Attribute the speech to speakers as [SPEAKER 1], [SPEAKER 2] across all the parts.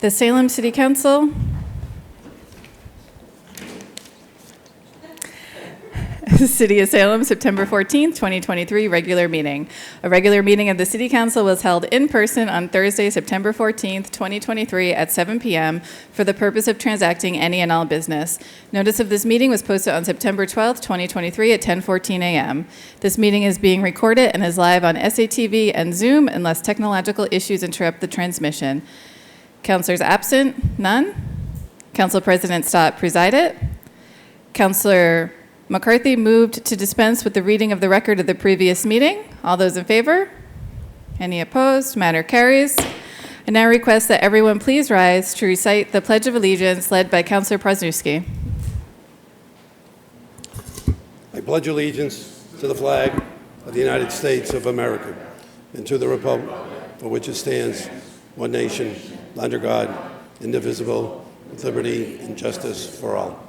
[SPEAKER 1] The Salem City Council. City of Salem, September 14th, 2023, regular meeting. A regular meeting of the City Council was held in person on Thursday, September 14th, 2023 at 7 p.m. for the purpose of transacting any and all business. Notice of this meeting was posted on September 12th, 2023 at 10:14 a.m. This meeting is being recorded and is live on SATV and Zoom unless technological issues interrupt the transmission. Councilors absent? None. Council President Stott presided. Councilor McCarthy moved to dispense with the reading of the record of the previous meeting. All those in favor? Any opposed? Matter carries. I now request that everyone please rise to recite the Pledge of Allegiance led by Councilor Proznuski.
[SPEAKER 2] I pledge allegiance to the flag of the United States of America and to the republic for which it stands, one nation, under God, indivisible, with liberty and justice for all.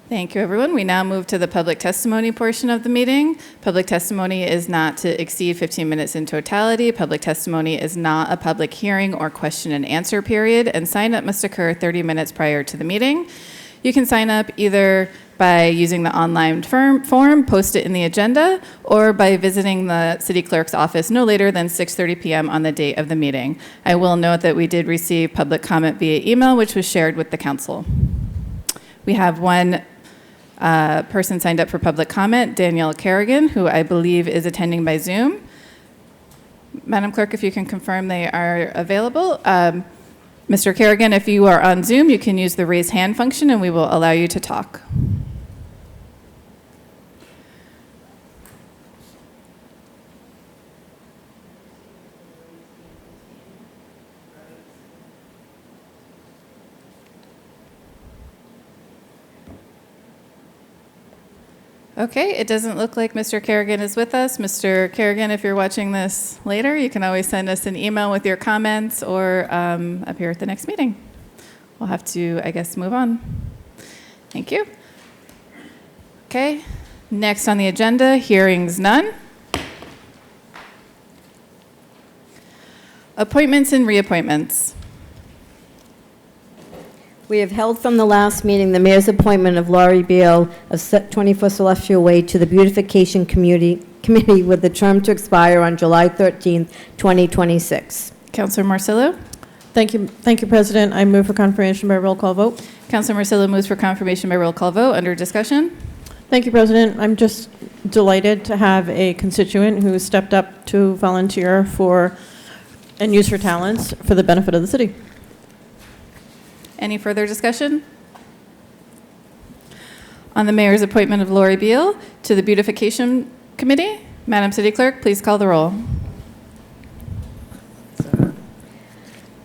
[SPEAKER 1] Thank you, everyone. We now move to the public testimony portion of the meeting. Public testimony is not to exceed 15 minutes in totality. Public testimony is not a public hearing or question and answer period, and sign up must occur 30 minutes prior to the meeting. You can sign up either by using the online form posted in the agenda or by visiting the city clerk's office no later than 6:30 p.m. on the date of the meeting. I will note that we did receive public comment via email, which was shared with the council. We have one person signed up for public comment, Danielle Kerrigan, who I believe is attending by Zoom. Madam Clerk, if you can confirm they are available. Mr. Kerrigan, if you are on Zoom, you can use the raise hand function and we will allow you to talk. Okay, it doesn't look like Mr. Kerrigan is with us. Mr. Kerrigan, if you're watching this later, you can always send us an email with your comments or appear at the next meeting. We'll have to, I guess, move on. Thank you. Okay, next on the agenda, hearings none. Appointments and reappointments.
[SPEAKER 3] We have held from the last meeting the mayor's appointment of Laurie Beal of 24 Celestial Way to the Beautification Committee with the term to expire on July 13th, 2026.
[SPEAKER 1] Councilor Marcillo?
[SPEAKER 4] Thank you, President. I move for confirmation by roll call vote.
[SPEAKER 1] Councilor Marcillo moves for confirmation by roll call vote. Under discussion?
[SPEAKER 4] Thank you, President. I'm just delighted to have a constituent who stepped up to volunteer for and use her talents for the benefit of the city.
[SPEAKER 1] Any further discussion? On the mayor's appointment of Laurie Beal to the Beautification Committee, Madam City Clerk, please call the roll.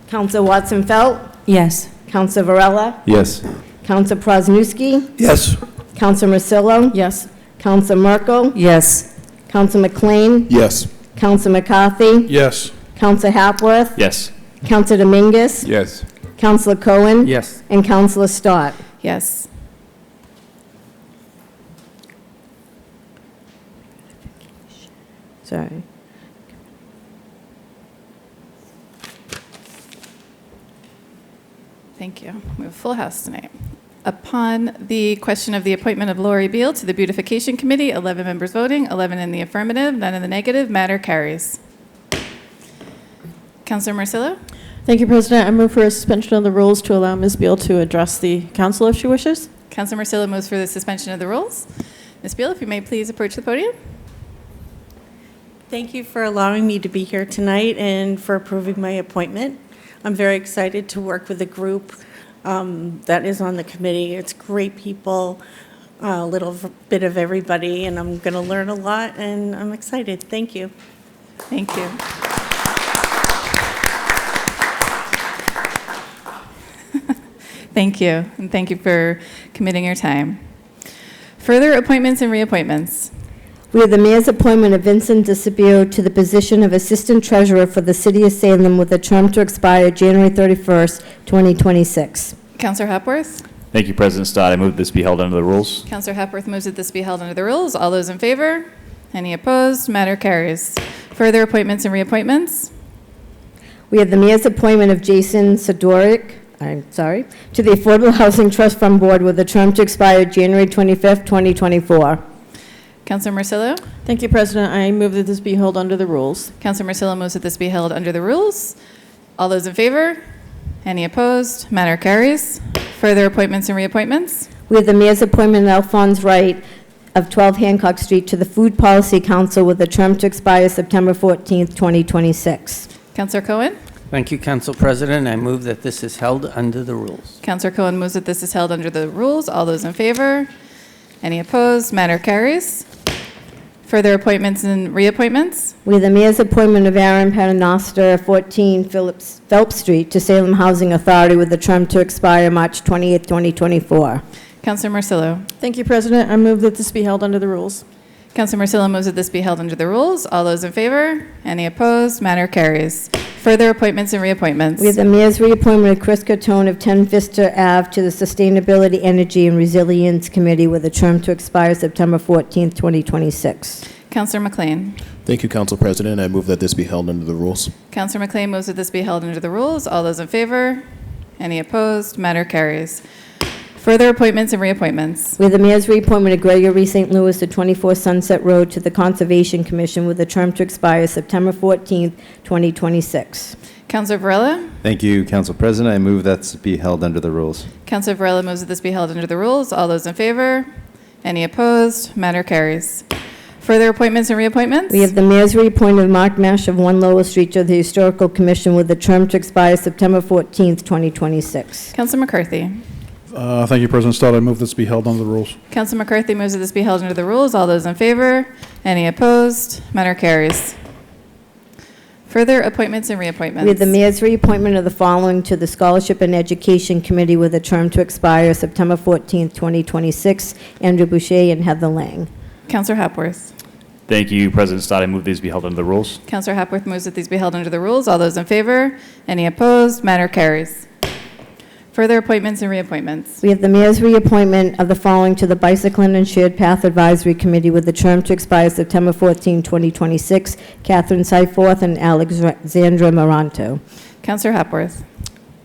[SPEAKER 3] Councilor Watson-Felt?
[SPEAKER 5] Yes.
[SPEAKER 3] Councilor Varela?
[SPEAKER 6] Yes.
[SPEAKER 3] Councilor Proznuski?
[SPEAKER 2] Yes.
[SPEAKER 3] Councilor Marcillo?
[SPEAKER 4] Yes.
[SPEAKER 3] Councilor Merkel?
[SPEAKER 5] Yes.
[SPEAKER 3] Councilor McLean?
[SPEAKER 6] Yes.
[SPEAKER 3] Councilor McCarthy?
[SPEAKER 6] Yes.
[SPEAKER 3] Councilor Hapworth?
[SPEAKER 6] Yes.
[SPEAKER 3] Councilor Dominguez?
[SPEAKER 6] Yes.
[SPEAKER 3] Councilor Cohen?
[SPEAKER 6] Yes.
[SPEAKER 3] And Councilor Stott.
[SPEAKER 1] Yes.
[SPEAKER 3] Sorry.
[SPEAKER 1] Thank you. We have a full house tonight. Upon the question of the appointment of Laurie Beal to the Beautification Committee, 11 members voting, 11 in the affirmative, none in the negative. Matter carries. Councilor Marcillo?
[SPEAKER 4] Thank you, President. I move for a suspension of the rules to allow Ms. Beal to address the council if she wishes.
[SPEAKER 1] Councilor Marcillo moves for the suspension of the rules. Ms. Beal, if you may please approach the podium.
[SPEAKER 7] Thank you for allowing me to be here tonight and for approving my appointment. I'm very excited to work with a group that is on the committee. It's great people, a little bit of everybody, and I'm going to learn a lot, and I'm excited. Thank you.
[SPEAKER 1] Thank you. Thank you, and thank you for committing your time. Further appointments and reappointments.
[SPEAKER 3] We have the mayor's appointment of Vincent DeCipio to the position of Assistant Treasurer for the City of Salem with a term to expire January 31st, 2026.
[SPEAKER 1] Councilor Hapworth?
[SPEAKER 6] Thank you, President Stott. I move this be held under the rules.
[SPEAKER 1] Councilor Hapworth moves that this be held under the rules. All those in favor? Any opposed? Matter carries. Further appointments and reappointments?
[SPEAKER 3] We have the mayor's appointment of Jason Sidoric, to the Affordable Housing Trust Fund Board with a term to expire January 25th, 2024.
[SPEAKER 1] Councilor Marcillo?
[SPEAKER 4] Thank you, President. I move that this be held under the rules.
[SPEAKER 1] Councilor Marcillo moves that this be held under the rules. All those in favor? Any opposed? Matter carries. Further appointments and reappointments?
[SPEAKER 3] We have the mayor's appointment of Alphonse Wright of 12 Hancock Street to the Food Policy Council with a term to expire September 14th, 2026.
[SPEAKER 1] Councilor Cohen?
[SPEAKER 5] Thank you, Council President. I move that this is held under the rules.
[SPEAKER 1] Councilor Cohen moves that this is held under the rules. All those in favor? Any opposed? Matter carries. Further appointments and reappointments?
[SPEAKER 3] We have the mayor's appointment of Aaron Paternoster, 14 Phelps Street, to Salem Housing Authority with a term to expire March 28th, 2024.
[SPEAKER 1] Councilor Marcillo?
[SPEAKER 4] Thank you, President. I move that this be held under the rules.
[SPEAKER 1] Councilor Marcillo moves that this be held under the rules. All those in favor? Any opposed? Matter carries. Further appointments and reappointments?
[SPEAKER 3] We have the mayor's reappointment of Chris Catone of 10 Vista Ave to the Sustainability, Energy, and Resilience Committee with a term to expire September 14th, 2026.
[SPEAKER 1] Councilor McLean?
[SPEAKER 6] Thank you, Council President. I move that this be held under the rules.
[SPEAKER 1] Councilor McLean moves that this be held under the rules. All those in favor? Any opposed? Matter carries. Further appointments and reappointments?
[SPEAKER 3] We have the mayor's reappointment of Gregory St. Louis to 24 Sunset Road to the Conservation Commission with a term to expire September 14th, 2026.
[SPEAKER 1] Councilor Varela?
[SPEAKER 8] Thank you, Council President. I move that this be held under the rules.
[SPEAKER 1] Councilor Varela moves that this be held under the rules. All those in favor? Any opposed? Matter carries. Further appointments and reappointments?
[SPEAKER 3] We have the mayor's reappointment of Mark Mash of 1 Lower Street to the Historical Commission with a term to expire September 14th, 2026.
[SPEAKER 1] Councilor McCarthy?
[SPEAKER 9] Thank you, President Stott. I move this be held under the rules.
[SPEAKER 1] Councilor McCarthy moves that this be held under the rules. All those in favor? Any opposed? Matter carries. Further appointments and reappointments?
[SPEAKER 3] We have the mayor's reappointment of the following to the Scholarship and Education Committee with a term to expire September 14th, 2026. Andrew Boucher and Heather Lang.
[SPEAKER 1] Councilor Hepworth?
[SPEAKER 10] Thank you, President Stott. I move these be held under the rules.
[SPEAKER 1] Councilor Hepworth moves that these be held under the rules. All those in favor? Any opposed? Matter carries. Further appointments and reappointments?
[SPEAKER 3] We have the mayor's reappointment of the following to the Bicycling and Shared Path Advisory Committee with the term to expire September 14, 2026. Catherine Seiforth and Alexandra Maranto.
[SPEAKER 1] Councilor Hepworth?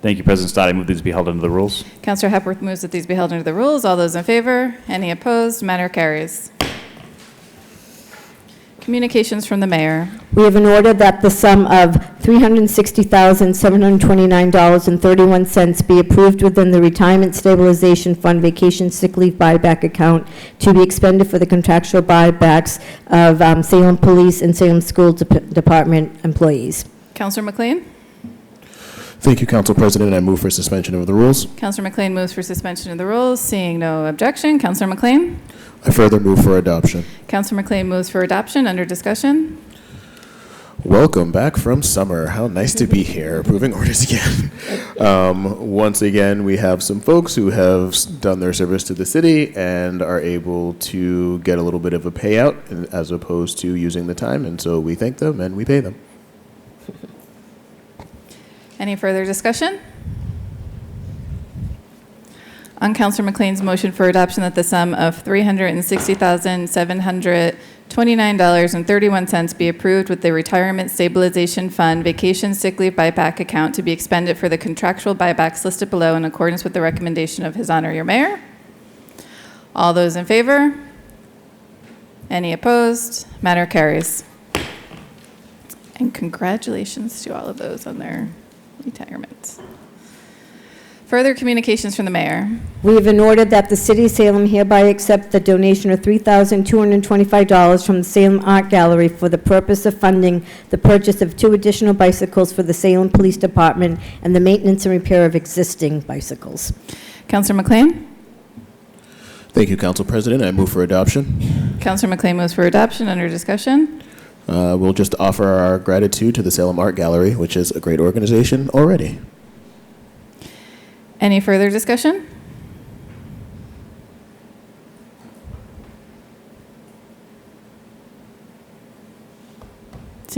[SPEAKER 10] Thank you, President Stott. I move these be held under the rules.
[SPEAKER 1] Councilor Hepworth moves that these be held under the rules. All those in favor? Any opposed? Matter carries. Communications from the mayor.
[SPEAKER 3] We have an order that the sum of $360,729.31 be approved within the Retirement Stabilization Fund Vacation Sick Leave Buyback Account to be expended for the contractual buybacks of Salem Police and Salem School Department employees.
[SPEAKER 1] Councilor McLean?
[SPEAKER 6] Thank you, Council President. I move for suspension of the rules.
[SPEAKER 1] Councilor McLean moves for suspension of the rules. Seeing no objection, Councilor McLean?
[SPEAKER 6] I further move for adoption.
[SPEAKER 1] Councilor McLean moves for adoption. Under discussion?
[SPEAKER 6] Welcome back from summer. How nice to be here, approving orders again. Once again, we have some folks who have done their service to the city and are able to get a little bit of a payout as opposed to using the time, and so we thank them and we pay them.
[SPEAKER 1] Any further discussion? On Councilor McLean's motion for adoption that the sum of $360,729.31 be approved with the Retirement Stabilization Fund Vacation Sick Leave Buyback Account to be expended for the contractual buybacks listed below in accordance with the recommendation of His Honor, your Mayor. All those in favor? Any opposed? Matter carries. And congratulations to all of those on their retirements. Further communications from the mayor.
[SPEAKER 3] We have an order that the City of Salem hereby accept the donation of $3,225 from the Salem Art Gallery for the purpose of funding the purchase of 2 additional bicycles for the Salem Police Department and the maintenance and repair of existing bicycles.
[SPEAKER 1] Councilor McLean?
[SPEAKER 6] Thank you, Council President. I move for adoption.
[SPEAKER 1] Councilor McLean moves for adoption. Under discussion?
[SPEAKER 6] We'll just offer our gratitude to the Salem Art Gallery, which is a great organization already.
[SPEAKER 1] Any further discussion?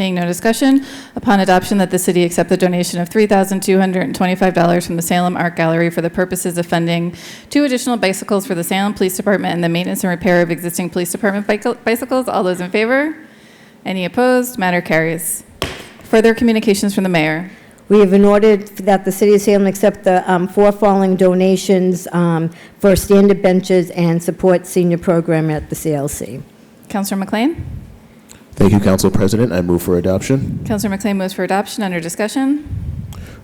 [SPEAKER 1] Seeing no discussion, upon adoption that the city accept the donation of $3,225 from the Salem Art Gallery for the purposes of funding 2 additional bicycles for the Salem Police Department and the maintenance and repair of existing police department bicycles. All those in favor? Any opposed? Matter carries. Further communications from the mayor.
[SPEAKER 3] We have in order that the city of Salem accept the 4 following donations for standard benches and support senior program at the CLC.
[SPEAKER 1] Councilor McLean?
[SPEAKER 6] Thank you, Council President. I move for adoption.
[SPEAKER 1] Councilor McLean moves for adoption. Under discussion.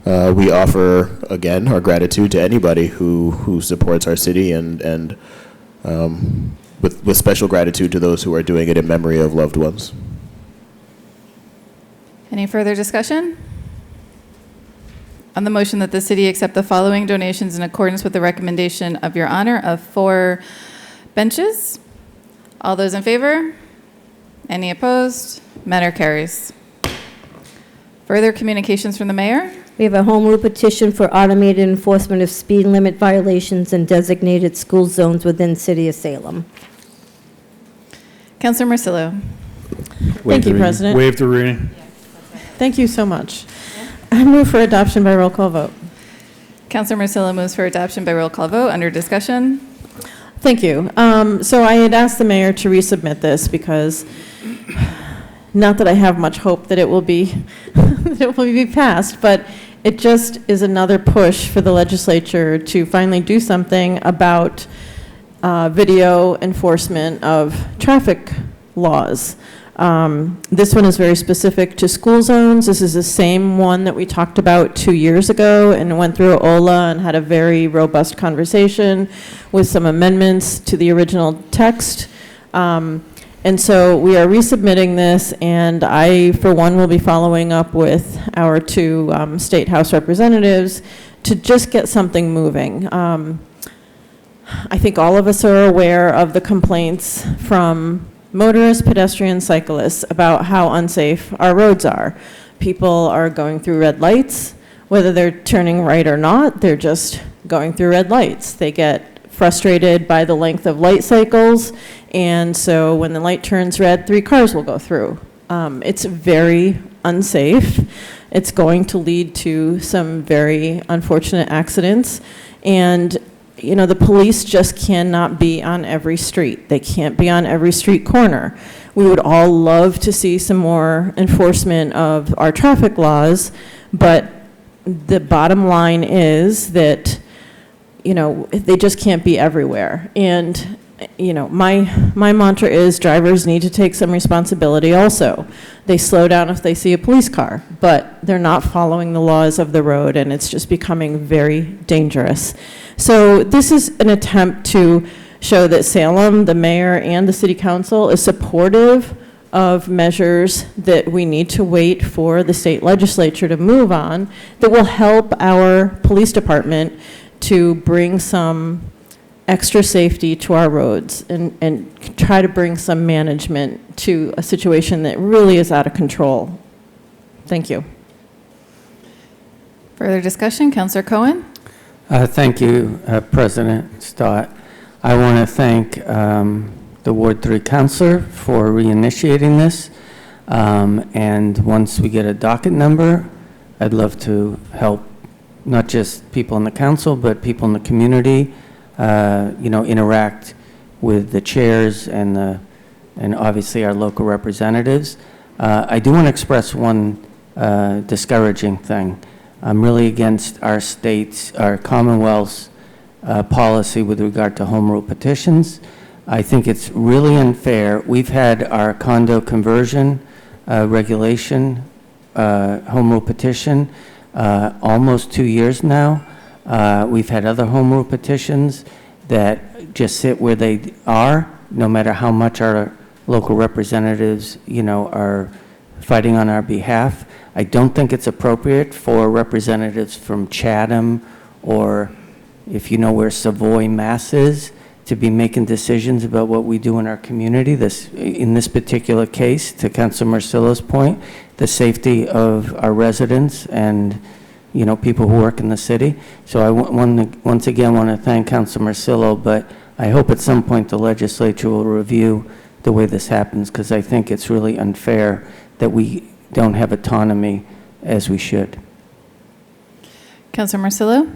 [SPEAKER 6] We offer, again, our gratitude to anybody who supports our city and with special gratitude to those who are doing it in memory of loved ones.
[SPEAKER 1] Any further discussion? On the motion that the city accept the following donations in accordance with the recommendation of your honor of 4 benches. All those in favor? Any opposed? Matter carries. Further communications from the mayor.
[SPEAKER 3] We have a home rule petition for automated enforcement of speed limit violations in designated school zones within city of Salem.
[SPEAKER 1] Councilor Marcillo.
[SPEAKER 4] Thank you, President.
[SPEAKER 9] Waive the reading.
[SPEAKER 4] Thank you so much. I move for adoption by roll call vote.
[SPEAKER 1] Councilor Marcillo moves for adoption by roll call vote. Under discussion.
[SPEAKER 4] Thank you. So I had asked the mayor to resubmit this because, not that I have much hope that it will be, that it will be passed, but it just is another push for the legislature to finally do something about video enforcement of traffic laws. This one is very specific to school zones. This is the same one that we talked about 2 years ago and went through OLA and had a very robust conversation with some amendments to the original text. And so we are resubmitting this, and I, for one, will be following up with our 2 State House representatives to just get something moving. I think all of us are aware of the complaints from motorists, pedestrians, cyclists about how unsafe our roads are. People are going through red lights, whether they're turning right or not, they're just going through red lights. They get frustrated by the length of light cycles, and so when the light turns red, 3 cars will go through. It's very unsafe. It's going to lead to some very unfortunate accidents, and you know, the police just cannot be on every street. They can't be on every street corner. We would all love to see some more enforcement of our traffic laws, but the bottom line is that, you know, they just can't be everywhere. And, you know, my mantra is drivers need to take some responsibility also. They slow down if they see a police car, but they're not following the laws of the road, and it's just becoming very dangerous. So this is an attempt to show that Salem, the mayor, and the city council is supportive of measures that we need to wait for the state legislature to move on that will help our police department to bring some extra safety to our roads and try to bring some management to a situation that really is out of control. Thank you.
[SPEAKER 1] Further discussion. Councilor Cohen.
[SPEAKER 5] Thank you, President Stott. I want to thank the Ward 3 Councilor for reinitiating this. And once we get a docket number, I'd love to help not just people in the council, but people in the community, you know, interact with the chairs and obviously our local representatives. I do want to express one discouraging thing. I'm really against our state's, our Commonwealth's policy with regard to home rule petitions. I think it's really unfair. We've had our condo conversion regulation home rule petition almost 2 years now. We've had other home rule petitions that just sit where they are, no matter how much our local representatives, you know, are fighting on our behalf. I don't think it's appropriate for representatives from Chatham or, if you know where Savoy, Mass is, to be making decisions about what we do in our community. In this particular case, to Councilor Marcillo's point, the safety of our residents and, you know, people who work in the city. So I once again want to thank Councilor Marcillo, but I hope at some point the legislature will review the way this happens, because I think it's really unfair that don't have autonomy as we should.
[SPEAKER 1] Councilor Marcillo?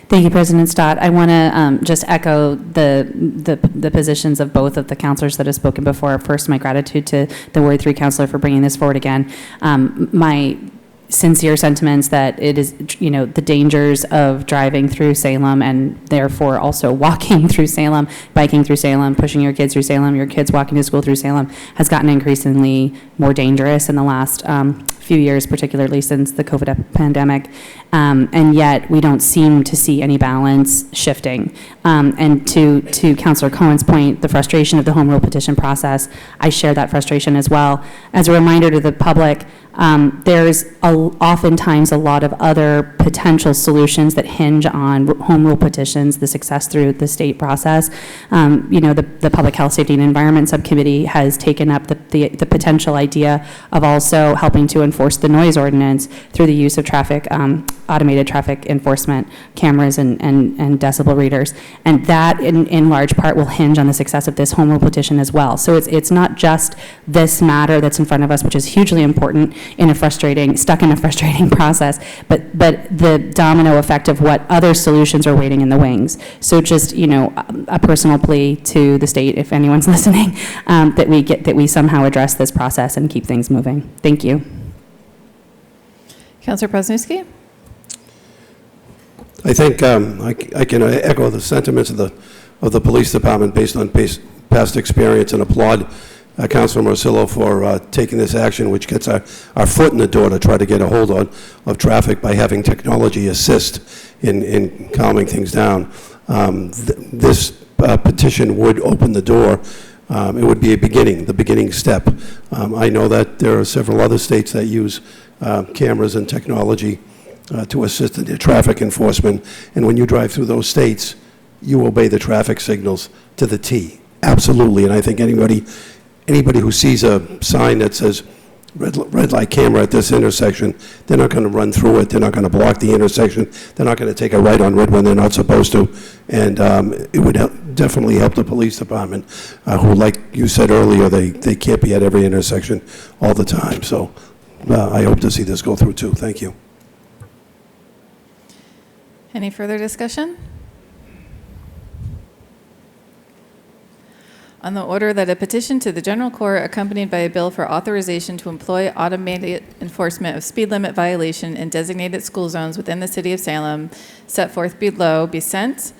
[SPEAKER 11] Thank you, President Stott. I want to just echo the positions of both of the counselors that have spoken before. First, my gratitude to the Ward 3 counselor for bringing this forward again. My sincere sentiments that it is, the dangers of driving through Salem and therefore also walking through Salem, biking through Salem, pushing your kids through Salem, your kids walking to school through Salem has gotten increasingly more dangerous in the last few years, particularly since the COVID pandemic. And yet we don't seem to see any balance shifting. And to Councilor Cohen's point, the frustration of the home rule petition process, I share that frustration as well. As a reminder to the public, there's oftentimes a lot of other potential solutions that hinge on home rule petitions, the success through the state process. The Public Health, Safety, and Environment Subcommittee has taken up the potential idea of also helping to enforce the noise ordinance through the use of automated traffic enforcement cameras and decibel readers. And that, in large part, will hinge on the success of this home rule petition as well. So it's not just this matter that's in front of us, which is hugely important stuck in a frustrating process, but the domino effect of what other solutions are waiting in the wings. So just, a personal plea to the state, if anyone's listening, that we somehow address this process and keep things moving. Thank you.
[SPEAKER 1] Councilor Presnowski?
[SPEAKER 2] I think I can echo the sentiments of the police department based on past experience and applaud Councilor Marcillo for taking this action, which gets our foot in the door to try to get a hold of traffic by having technology assist in calming things down. This petition would open the door. It would be the beginning step. I know that there are several other states that use cameras and technology to assist in their traffic enforcement. And when you drive through those states, you obey the traffic signals to the T. Absolutely. And I think anybody who sees a sign that says red light camera at this intersection, they're not going to run through it. They're not going to block the intersection. They're not going to take a right on red when they're not supposed to. And it would definitely help the police department, who, like you said earlier, they can't be at every intersection all the time. So I hope to see this go through too. Thank you.
[SPEAKER 1] Any further discussion? On the order that a petition to the General Court accompanied by a bill for authorization to employ automated enforcement of speed limit violation in designated school zones within the city of Salem, set forth below, be sent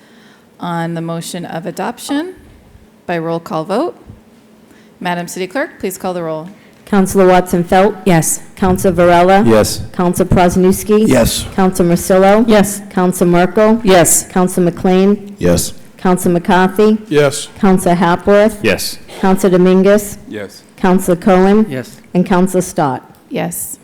[SPEAKER 1] on the motion of adoption by roll call vote. Madam City Clerk, please call the roll.
[SPEAKER 3] Councilor Watson-Felt?
[SPEAKER 11] Yes.
[SPEAKER 3] Councilor Varela?
[SPEAKER 8] Yes.
[SPEAKER 3] Councilor Presnowski?
[SPEAKER 2] Yes.
[SPEAKER 3] Councilor Marcillo?
[SPEAKER 4] Yes.
[SPEAKER 3] Councilor Merkel?
[SPEAKER 11] Yes.
[SPEAKER 3] Councilor McLean?
[SPEAKER 6] Yes.
[SPEAKER 3] Councilor McCarthy?
[SPEAKER 9] Yes.
[SPEAKER 3] Councilor Hapworth?
[SPEAKER 10] Yes.
[SPEAKER 3] Councilor Dominguez?
[SPEAKER 9] Yes.
[SPEAKER 3] Councilor Cohen?
[SPEAKER 5] Yes.
[SPEAKER 3] And Councilor Stott.
[SPEAKER 1] Yes.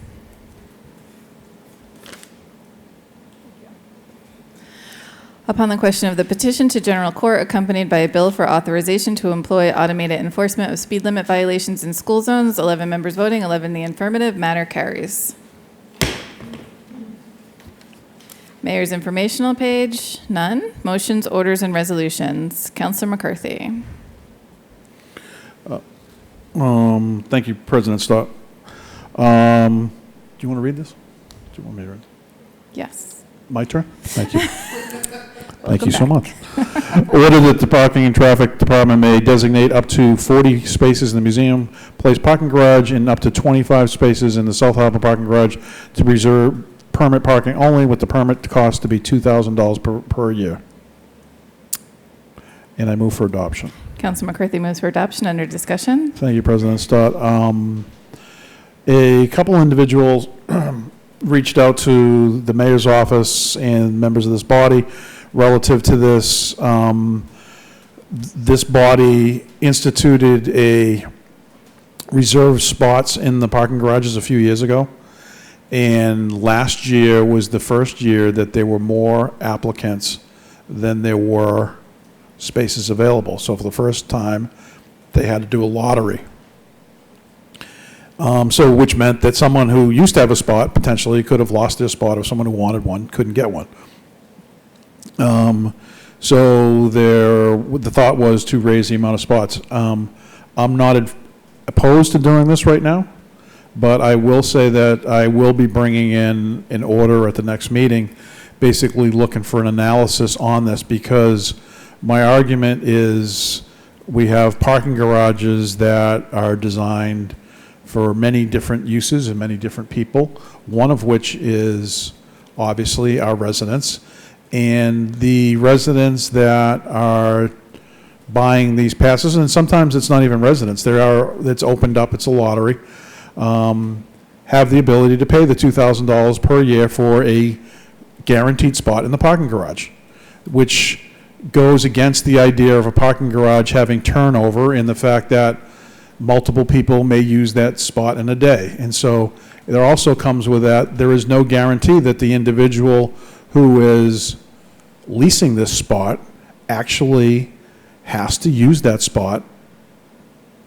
[SPEAKER 1] Upon the question of the petition to General Court accompanied by a bill for authorization to employ automated enforcement of speed limit violations in school zones, 11 members voting, 11 in the affirmative, matter carries. Mayor's informational page, none. Motions, orders, and resolutions. Councilor McCarthy.
[SPEAKER 9] Thank you, President Stott. Do you want to read this? Do you want me to read it?
[SPEAKER 1] Yes.
[SPEAKER 9] My turn? Thank you. Thank
[SPEAKER 1] Welcome
[SPEAKER 9] you so
[SPEAKER 1] back.
[SPEAKER 9] much. Order that the Parking and Traffic Department may designate up to 40 spaces in the museum place parking garage and up to 25 spaces in the South Harbor parking garage to reserve permit parking only, with the permit cost to be $2,000 per year. And I move for adoption.
[SPEAKER 1] Councilor McCarthy moves for adoption. Under discussion.
[SPEAKER 9] Thank you, President Stott. A couple individuals reached out to the mayor's office and members of this body relative to this. This body instituted a reserve spots in the parking garages a few years ago. And last year was the first year that there were more applicants than there were spaces available. So for the first time, they had to do a lottery. Which meant that someone who used to have a spot potentially could have lost their spot, or someone who wanted one couldn't get one. The thought was to raise the amount of spots. I'm not opposed to doing this right now, But I will say that I will be bringing in an order at the next meeting, basically looking for an analysis on this, because my argument is we have parking garages that are designed for many different uses and many different people, one of which is obviously our residents. And the residents that are buying these passes, and sometimes it's not even residents, it's opened up, it's a lottery, have the ability to pay the $2,000 per year for a guaranteed spot in the parking garage, which goes against the idea of a parking garage having turnover in the fact that multiple people may use that spot in a day. And so there also comes with that, there is no guarantee that the individual who is leasing this spot actually has to use that spot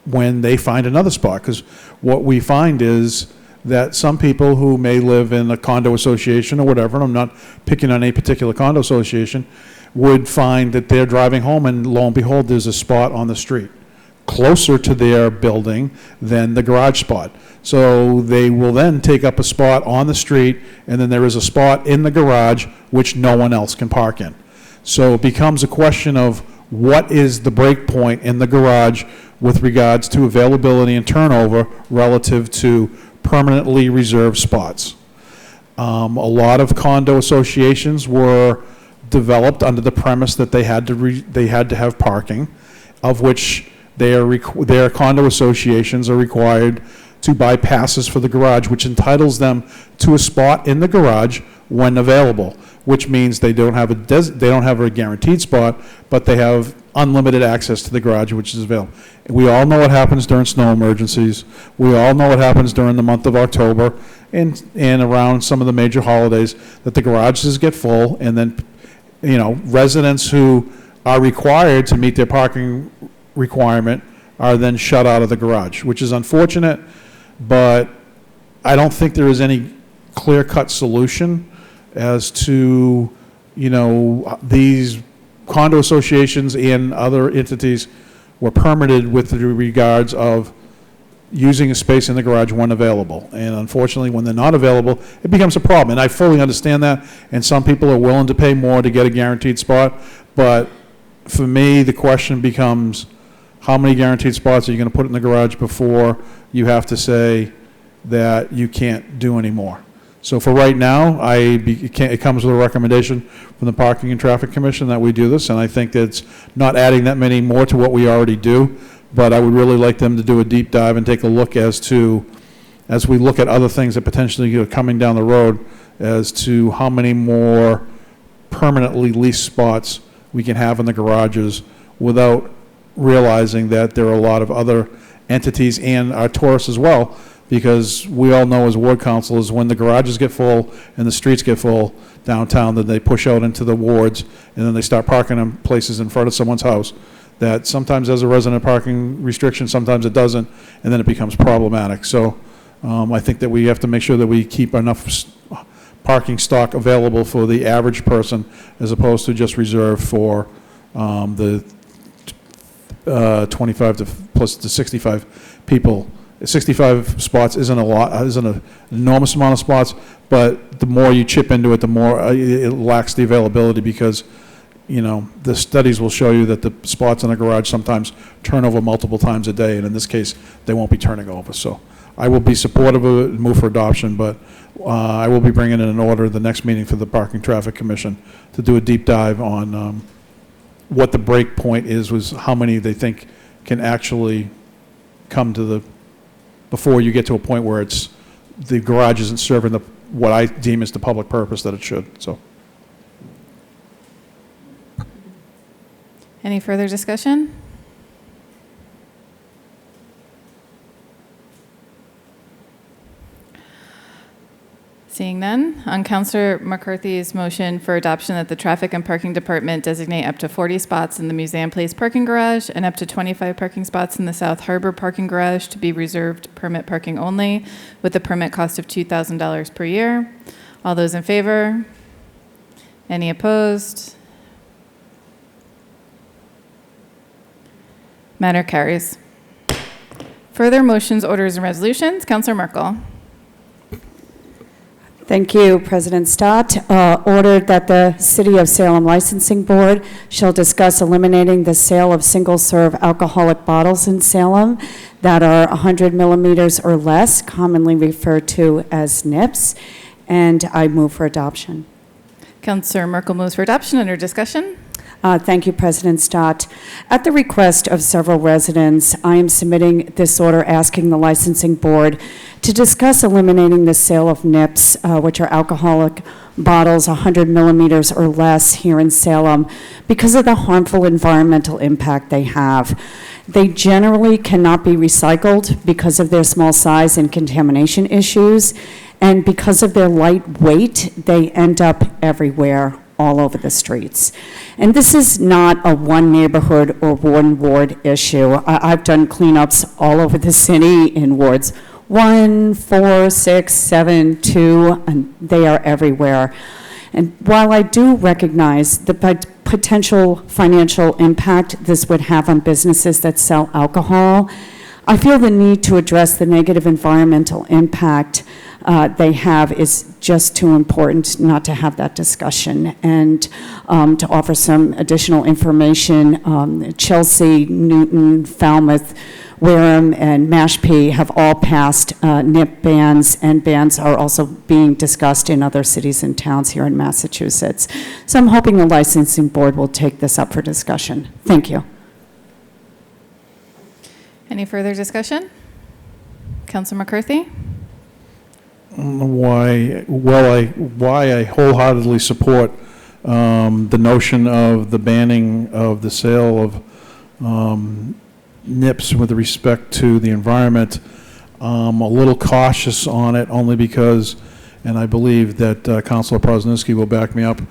[SPEAKER 9] when they find another spot. Because what we find is that some people who may live in a condo association or whatever, and I'm not picking on any particular condo association, would find that they're driving home and lo and behold, there's a spot on the street closer to their building than the garage spot. So they will then take up a spot on the street, and then there is a spot in the garage which no one else can park in. So it becomes a question of what is the break point in the garage with regards to availability and turnover relative to permanently reserved spots. A lot of condo associations were developed under the premise that they had to have parking, of which their condo associations are required to buy passes for the garage, which entitles them to a spot in the garage when available, which means they don't have a guaranteed spot, but they have unlimited access to the garage, which is available. We all know what happens during snow emergencies. We all know what happens during the month of October and around some of the major holidays, that the garages get full, and then, residents who are required to meet their parking requirement are then shut out of the garage, which is unfortunate, but I don't think there is any clear-cut solution as to, these condo associations and other entities were permitted with the regards of using a space in the garage when available. And unfortunately, when they're not available, it becomes a problem. And I fully understand that, and some people are willing to pay more to get a guaranteed spot, but for me, the question becomes, how many guaranteed spots are you going to put in the garage before you have to say that you can't do any more? So for right now, it comes with a recommendation from the Parking and Traffic Commission that we do this, and I think that it's not adding that many more to what we already do, but I would really like them to do a deep dive and take a look as we look at other things that potentially are coming down the road, as to how many more permanently leased spots we can have in the garages without realizing that there are a lot of other entities and our tourists as well, because we all know as ward councilors, when the garages get full and the streets get full downtown, then they push out into the wards, and then they start parking in places in front of someone's house that sometimes has a resident parking restriction, sometimes it doesn't, and then it becomes problematic. So I think that we have to make sure that we keep enough parking stock available for the average person, as opposed to just reserved for the 25 to plus the 65 people. 65 spots isn't an enormous amount of spots, but the more you chip into it, the more it lacks the availability, because the studies will show you that the spots in the garage sometimes turn over multiple times a day, and in this case, they won't be turning over. So I will be supportive of it and move for adoption, but I will be bringing in an order at the next meeting for the Parking Traffic Commission to do a deep dive on what the break point is, was how many they think can actually come to before you get to a point where the garage isn't serving what I deem as the public purpose that it should. So.
[SPEAKER 1] Any further discussion? Seeing none, on Councillor McCarthy's motion for adoption that the Traffic and Parking Department designate up to 40 spots in the Museum Place parking garage and up to 25 parking spots in the South Harbor parking garage to be reserved permit parking only, with a permit cost of $2,000 per year. All those in favor? Any opposed? Matter carries. Further motions, orders, and resolutions. Councilor Merkel.
[SPEAKER 12] Thank you, President Stott. Ordered that the City of Salem Licensing Board shall discuss eliminating the sale of single-serve alcoholic bottles in Salem that are 100 millimeters or less, commonly referred to as NIPS, and I move for adoption.
[SPEAKER 1] Councilor Merkel moves for adoption. Under discussion.
[SPEAKER 12] Thank you, President Stott. At the request of several residents, I am submitting this order asking the licensing board to discuss eliminating the sale of NIPS, which are alcoholic bottles 100 millimeters or less here in Salem, because of the harmful environmental impact they have. They generally cannot be recycled because of their small size and contamination issues, and because of their light weight, they end up everywhere, all over the streets. And this is not a one neighborhood or one ward issue. I've done cleanups all over the city in wards 1, 4, 6, 7, 2, and they are everywhere. And while I do recognize the potential financial impact this would have on businesses that sell alcohol, I feel the need to address the negative environmental impact they have is just too important not to have that discussion. And to offer some additional information, Chelsea, Newton, Falmouth, Wareham, and Mashpee have all passed NIP bans, and bans are also being discussed in other cities and towns here in Massachusetts. So I'm hoping the licensing board will take this up for discussion. Thank you.
[SPEAKER 1] Any further discussion? Councilor McCarthy.
[SPEAKER 9] Why I wholeheartedly support the notion of the banning of the sale of NIPS with respect to the environment. I'm a little cautious on it only because, and I believe that Councilor Prosniski will back me up,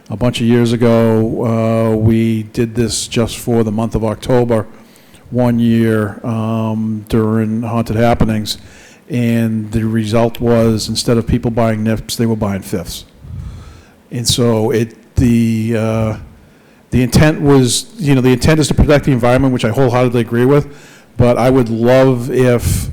[SPEAKER 9] a bunch of years ago we did this just for the month of October one year during Haunted Happenings. And the result was, instead of people buying NIPS, they were buying fifths. And so the intent was, the intent is to protect the environment, which I wholeheartedly agree with. But I would love if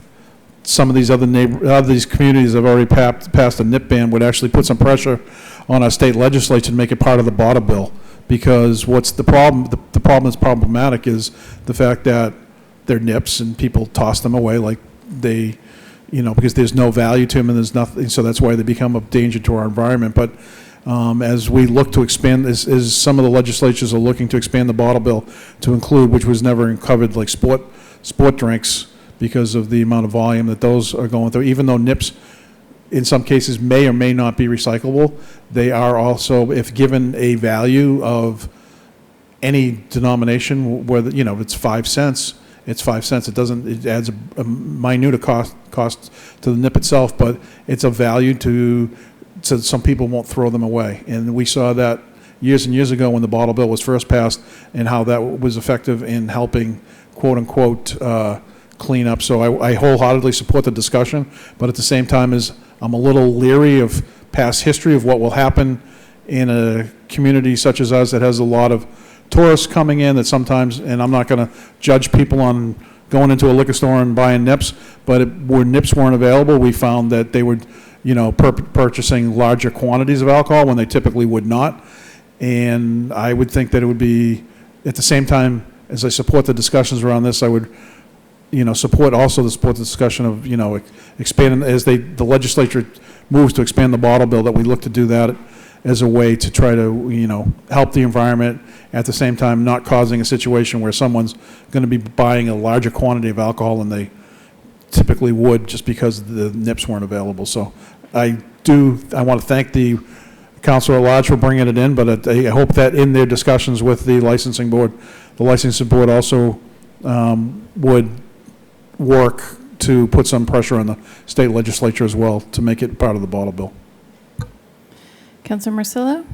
[SPEAKER 9] some of these these communities that have already passed a NIP ban would actually put some pressure on our state legislature to make it part of the bottle bill. Because what's the problem? The problem that's problematic is the fact that they're NIPS and people toss them away like they, because there's no value to them and there's nothing, so that's why they become a danger to our environment. But as we look to expand, as some of the legislatures are looking to expand the bottle bill to include, which was never covered, like sport drinks, because of the amount of volume that those are going through. Even though NIPS, in some cases, may or may not be recyclable, they are also, if given a value of any denomination, whether if it's 5 cents. It's 5 cents. It adds a minute cost to the NIP itself, but it's a value so some people won't throw them away. And we saw that years and years ago when the bottle bill was first passed, and how that was effective in helping, quote unquote, clean up. So I wholeheartedly support the discussion, but at the same time I'm a little leery of past history of what will happen in a community such as ours that has a lot of tourists coming in that sometimes, and I'm not going to judge people on going into a liquor store and buying NIPS, but where NIPS weren't available, we found that they were, purchasing larger quantities of alcohol when they typically would not. And I would think that it would be, at the same time, as I support the discussions around this, I would, support the discussion of, expanding, as the legislature moves to expand the bottle bill, that we look to do that as a way to try to, help the environment, at the same time not causing a situation where someone's going to be buying a larger quantity of alcohol than they typically would just because the NIPS weren't available. So I want to thank the council at large for bringing it in, but I hope that in their discussions with the licensing board also would work to put some pressure on the state legislature as well to make it part of the bottle bill.
[SPEAKER 1] Councilor Marcillo.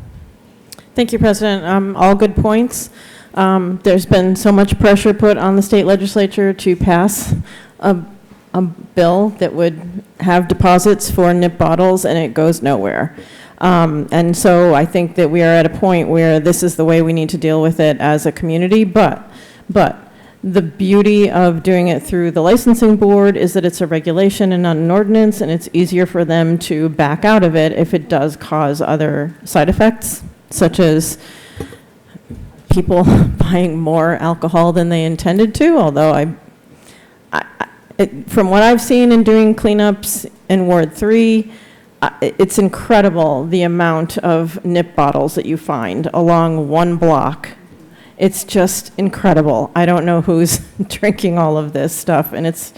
[SPEAKER 4] Thank you, President. All good points. There's been so much pressure put on the state legislature to pass a bill that would have deposits for NIP bottles, and it goes nowhere. And so I think that we are at a point where this is the way we need to deal with it as a community. But The beauty of doing it through the licensing board is that it's a regulation and not an ordinance, and it's easier for them to back out of it if it does cause other side effects, such as people buying more alcohol than they intended to, although from what I've seen in doing cleanups in Ward 3, it's incredible the amount of nip bottles that you find along one block. It's just incredible. I don't know who's drinking all of this stuff, and it's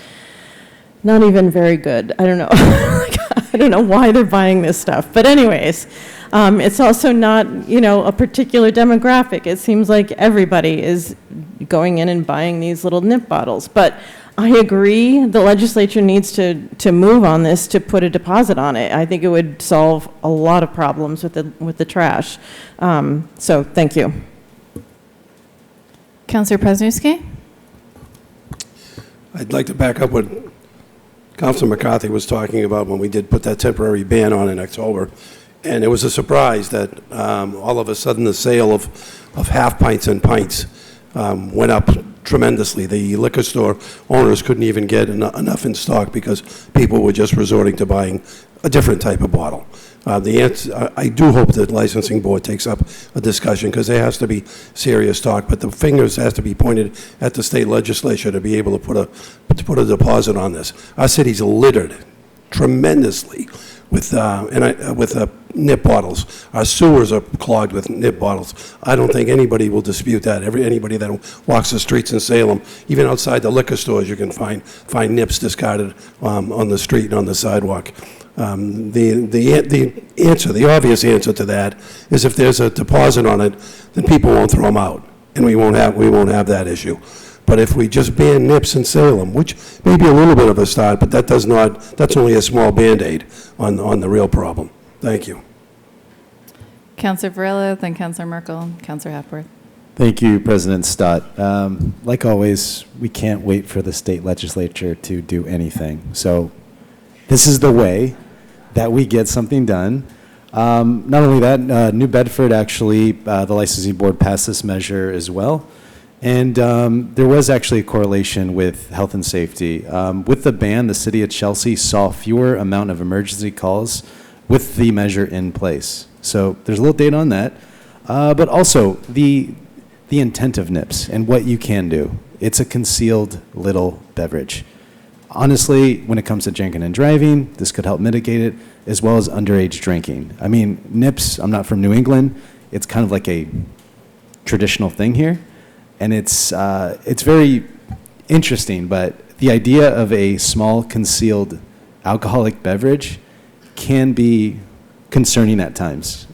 [SPEAKER 4] not even very good. I don't know. I don't know why they're buying this stuff. But anyways, it's also not, a particular demographic. It seems like everybody is going in and buying these little nip bottles. But I agree, the legislature needs to move on this, to put a deposit on it. I think it would solve a lot of problems with the trash. So thank you.
[SPEAKER 1] Councillor Presnowski?
[SPEAKER 2] I'd like to back up what Councilor McCarthy was talking about when we did put that temporary ban on in October. And it was a surprise that all of a sudden the sale of half pints and pints went up tremendously. The liquor store owners couldn't even get enough in stock because people were just resorting to buying a different type of bottle. The answer, I do hope that licensing board takes up a discussion, because there has to be serious talk, but the fingers has to be pointed at the state legislature to be able to put a deposit on this. Our city's littered tremendously with nip bottles. Our sewers are clogged with nip bottles. I don't think anybody will dispute that. Anybody that walks the streets in Salem, even outside the liquor stores, you can find nips discarded on the street and on the sidewalk. The obvious answer to that is if there's a deposit on it, then people won't throw them out, and we won't have that issue. But if we just ban nips in Salem, which may be a little bit of a start, but that's only a small Band-Aid on the real problem. Thank you.
[SPEAKER 1] Councillor Varela, then Councillor Merkel, Councillor Hepworth.
[SPEAKER 8] Thank you, President Stott. Like always, we can't wait for the state legislature to do anything. So this is the way that we get something done. Not only that, New Bedford actually, the licensing board passed this measure as well. And there was actually a correlation with health and safety. With the ban, the city of Chelsea saw fewer amount of emergency calls with the measure in place. So there's a little data on that. But also the intent of NIPS and what you can do. It's a concealed little beverage. Honestly, when it comes to drinking and driving, this could help mitigate it, as well as underage drinking. I mean, NIPS, I'm not from New England. It's kind of like a traditional thing here. And it's very interesting, but the idea of a small concealed alcoholic beverage can be concerning at times.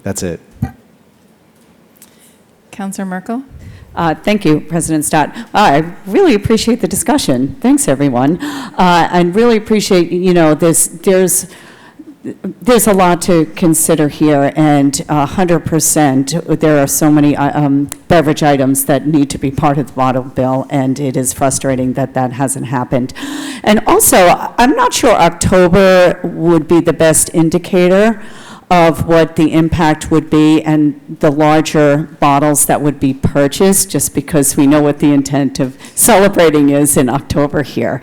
[SPEAKER 8] That's it.
[SPEAKER 1] Councillor Merkel?
[SPEAKER 12] Thank you, President Stott. I really appreciate the discussion. Thanks, everyone. And really appreciate, there's a lot to consider here, and 100%, there are so many beverage items that need to be part of the bottle bill, and it is frustrating that that hasn't happened. And also, I'm not sure October would be the best indicator of what the impact would be and the larger bottles that would be purchased, just because we know what the intent of celebrating is in October here.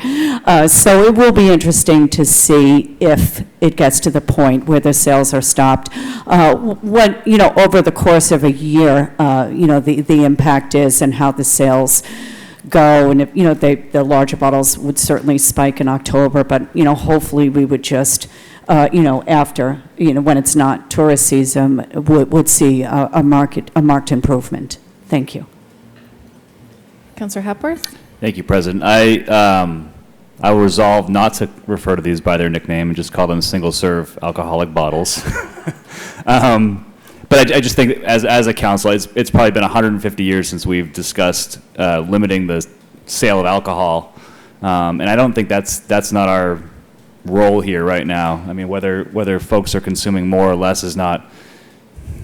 [SPEAKER 12] So it will be interesting to see if it gets to the point where the sales are stopped. What, over the course of a year, the impact is and how the sales go. And if, the larger bottles would certainly spike in October, but, hopefully we would just after, when it's not tourist season, would see a marked improvement. Thank you.
[SPEAKER 1] Councillor Hepworth?
[SPEAKER 10] Thank you, President. I will resolve not to refer to these by their nickname and just call them single-serve alcoholic bottles. But I just think, as a council, it's probably been 150 years since we've discussed limiting the sale of alcohol, and I don't think that's not our role here right now. I mean, whether folks are consuming more or less is not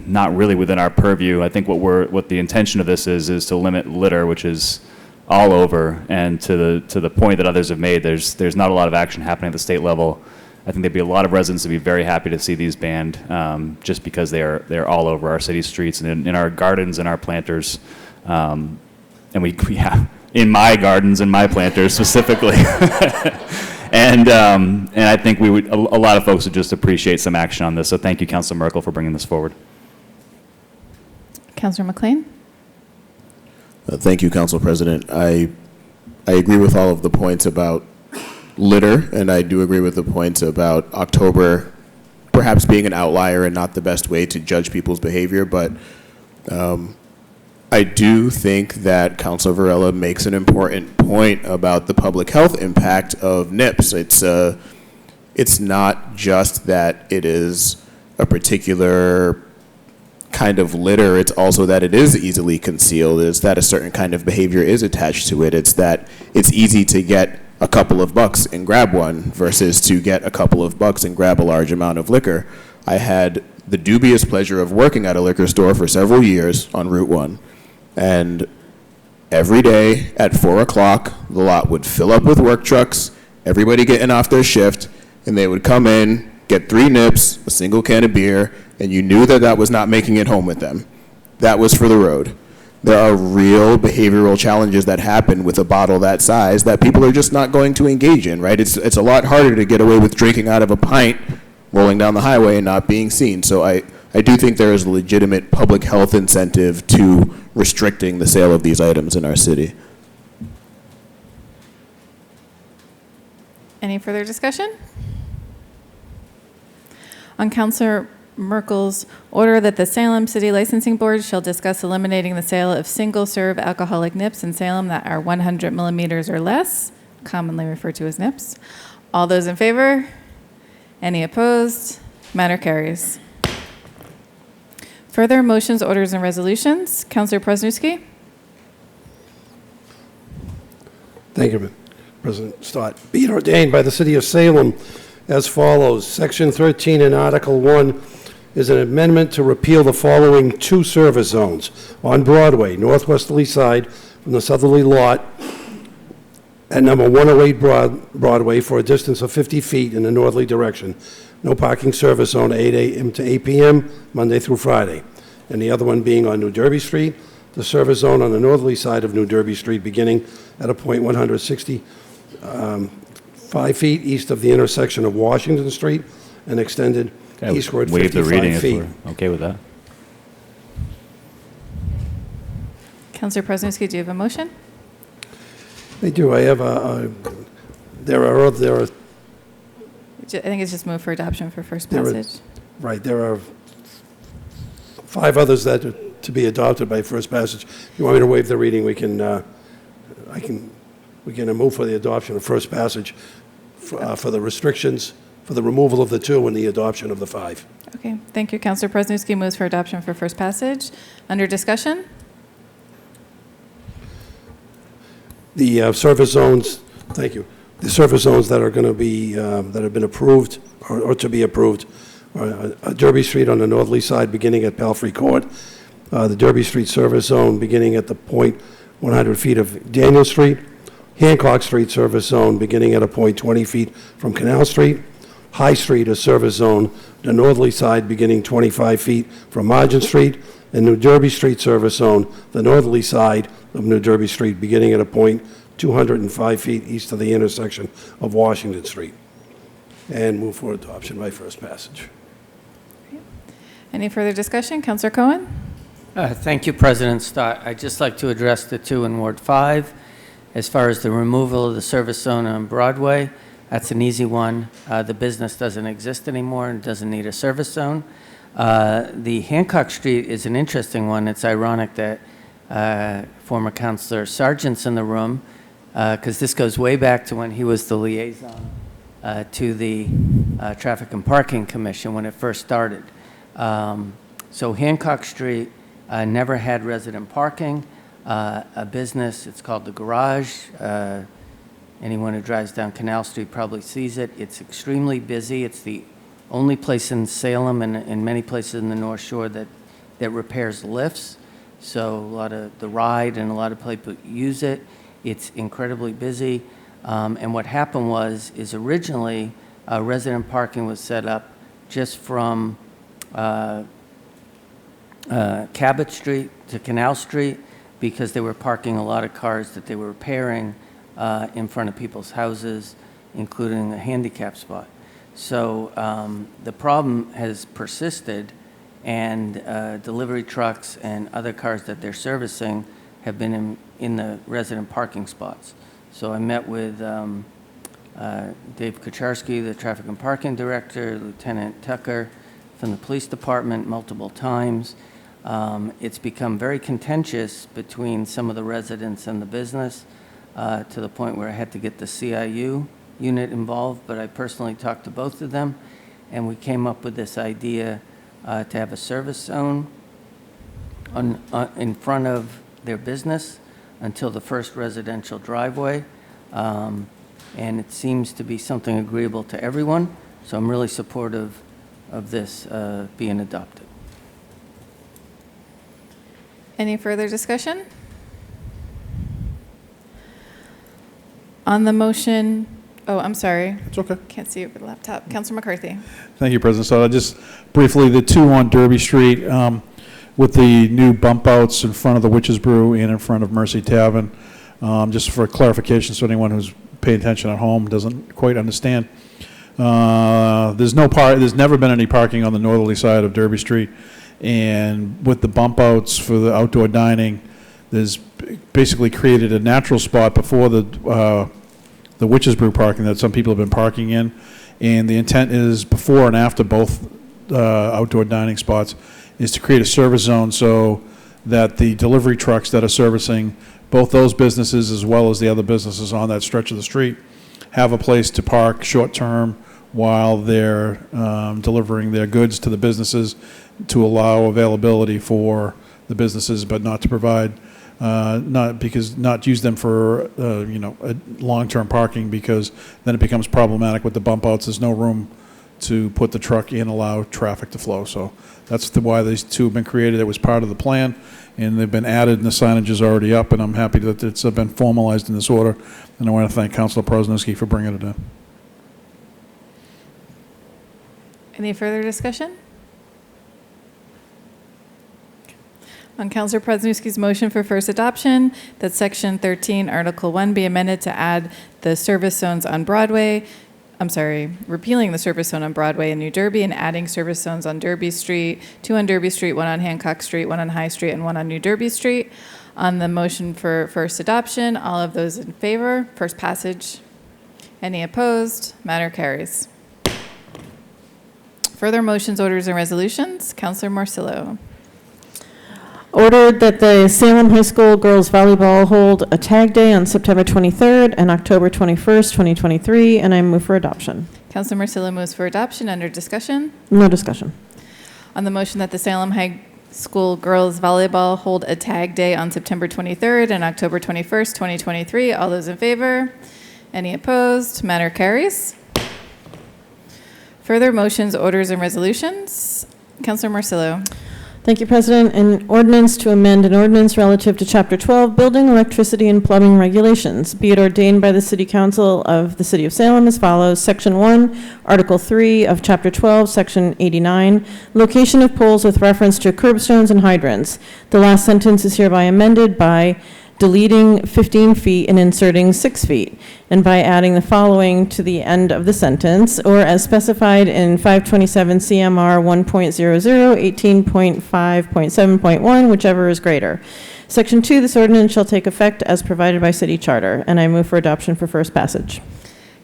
[SPEAKER 10] really within our purview. I think what the intention of this is to limit litter, which is all over, and to the point that others have made, there's not a lot of action happening at the state level. I think there'd be a lot of residents that'd be very happy to see these banned, just because they're all over our city streets and in our gardens and our planters. and we yeah, in my gardens and my planters specifically. And I think we would, a lot of folks would just appreciate some action on this. So thank you, Councilor Merkel, for bringing this forward.
[SPEAKER 1] Councilor McLean?
[SPEAKER 6] Thank you, Council President. I agree with all of the points about litter, and I do agree with the points about October perhaps being an outlier and not the best way to judge people's behavior, but I do think that Councilor Varela makes an important point about the public health impact of NIPS. It's not just that it is a particular kind of litter, it's also that it is easily concealed. It's that a certain kind of behavior is attached to it. It's that it's easy to get a couple of bucks and grab one versus to get a couple of bucks and grab a large amount of liquor. I had the dubious pleasure of working at a liquor store for several years on Route 1. And every day at 4 o'clock, the lot would fill up with work trucks, everybody getting off their shift, and they would come in, get 3 nips, a single can of beer, and you knew that that was not making it home with them. That was for the road. There are real behavioral challenges that happen with a bottle that size that people are just not going to engage in, right? It's a lot harder to get away with drinking out of a pint rolling down the highway and not being seen. So I do think there is a legitimate public health incentive to restricting the sale of these items in our city.
[SPEAKER 1] Any further discussion? On Councilor Merkel's order that the Salem City Licensing Board shall discuss eliminating the sale of single-serve alcoholic nips in Salem that are 100 millimeters or less, commonly referred to as nips. All those in favor? Any opposed? Matter carries. Further motions, orders, and resolutions. Councilor Presnewski?
[SPEAKER 2] Thank you, President Stott. Be it ordained by the City of Salem as follows. Section 13 in Article 1 is an amendment to repeal the following 2 service zones on Broadway, northwesterly side from the southerly lot at number 108 Broadway for a distance of 50 feet in the northerly direction. No parking service zone 8 a.m. to 8 p.m., Monday through Friday. And the other one being on New Derby Street, the service zone on the northerly side of New Derby Street beginning at a point 165 feet east of the intersection of Washington Street and extended eastward 55
[SPEAKER 10] Waive the reading
[SPEAKER 2] feet.
[SPEAKER 10] if we're okay with that.
[SPEAKER 1] Councilor Presnewski, do you have a motion?
[SPEAKER 2] I do. I have there are
[SPEAKER 1] I think it's just move for adoption for first passage.
[SPEAKER 2] Right, there are 5 others that are to be adopted by first passage. If you want me to waive the reading, we can move for the adoption of first passage for the restrictions, for the removal of the 2 and the adoption of the 5.
[SPEAKER 1] Okay, thank you. Councilor Presnewski moves for adoption for first passage. Under discussion?
[SPEAKER 2] The service zones, thank you. The service zones that are going to be, that have been approved or to be approved are Derby Street on the northerly side beginning at Palfrey Court, the Derby Street service zone beginning at the point 100 feet of Daniel Street, Hancock Street service zone beginning at a point 20 feet from Canal Street, High Street a service zone, the northerly side beginning 25 feet from Margin Street, and New Derby Street service zone, the northerly side of New Derby Street beginning at a point 205 feet east of the intersection of Washington Street. And move for adoption by first passage.
[SPEAKER 1] Any further discussion? Councilor Cohen?
[SPEAKER 5] Thank you, President Stott. I'd just like to address the 2 in Ward 5. As far as the removal of the service zone on Broadway, that's an easy one. The business doesn't exist anymore and doesn't need a service zone. The Hancock Street is an interesting one. It's ironic that former Councilor Sargent's in the room, because this goes way back to when he was the liaison to the Traffic and Parking Commission when it first started. So Hancock Street never had resident parking. A business, it's called The Garage. Anyone who drives down Canal Street probably sees it. It's extremely busy. It's the only place in Salem and in many places in the North Shore that repairs lifts. So a lot of the ride and a lot of people use it. It's incredibly busy. And what happened is originally resident parking was set up just from Cabot Street to Canal Street, because they were parking a lot of cars that they were repairing in front of people's houses, including a handicap spot. So the problem has persisted, and delivery trucks and other cars that they're servicing have been in the resident parking spots. So I met with Dave Kucharski, the Traffic and Parking Director, Lieutenant Tucker from the Police Department multiple times. It's become very contentious between some of the residents and the business to the point where I had to get the CIU unit involved, but I personally talked to both of them, and we came up with this idea to have a service zone in front of their business until the first residential driveway. And it seems to be something agreeable to everyone, so I'm really supportive of this being adopted.
[SPEAKER 1] Any further discussion? On the motion, oh, I'm sorry.
[SPEAKER 9] It's okay.
[SPEAKER 1] Can't see over the laptop. Councilor McCarthy.
[SPEAKER 9] Thank you, President Stott. Just briefly, the two on Derby Street with the new bump outs in front of the Witch's Brew and in front of Mercy Tavern, just for clarification so anyone who's paying attention at home doesn't quite understand. There's never been any parking on the northerly side of Derby Street, and with the bump outs for the outdoor dining, there's basically created a natural spot before the Witch's Brew parking that some people have been parking in, and the intent is before and after both outdoor dining spots is to create a service zone so that the delivery trucks that are servicing both those businesses as well as the other businesses on that stretch of the street have a place to park short-term while they're delivering their goods to the businesses, to allow availability for the businesses, but not to provide, not use them for long-term parking, because then it becomes problematic with the bump outs. There's no room to put the truck in, allow traffic to flow. So that's why these two have been created. It was part of the plan, and they've been added, and the signage is already up, and I'm happy that it's been formalized in this order. And I want to thank Councilor Prosnowski for bringing it in.
[SPEAKER 1] Any further discussion? On Councilor Prosnowski's motion for first adoption, that Section 13, Article 1 be amended to add the service zones on Broadway, repealing the service zone on Broadway in New Derby and adding service zones on Derby Street, 2 on Derby Street, 1 on Hancock Street, 1 on High Street, and 1 on New Derby Street. On the motion for first adoption, all of those in favor, first passage. Any opposed? Matter carries. Further motions, orders, and resolutions. Councilor Morcillo.
[SPEAKER 4] Ordered that the Salem High School girls volleyball hold a tag day on September 23rd and October 21st, 2023, and I move for adoption.
[SPEAKER 1] Councilor Morcillo moves for adoption. Under discussion?
[SPEAKER 4] No discussion.
[SPEAKER 1] On the motion that the Salem High School girls volleyball hold a tag day on September 23rd and October 21st, 2023, all those in favor? Any opposed? Matter carries. Further motions, orders, and resolutions. Councilor Morcillo.
[SPEAKER 4] Thank you, President. An ordinance to amend an ordinance relative to Chapter 12, Building, Electricity, and Plumbing Regulations. Be it ordained by the City Council of the City of Salem as follows. Section 1, Article 3 of Chapter 12, Section 89, location of poles with reference to curbstones and hydrants. The last sentence is hereby amended by deleting 15 feet and inserting 6 feet, and by adding the following to the end of the sentence, or as specified in 527 CMR 1.00, 18.5.7.1, whichever is greater. Section 2, this ordinance shall take effect as provided by city charter, and I move for adoption for first passage.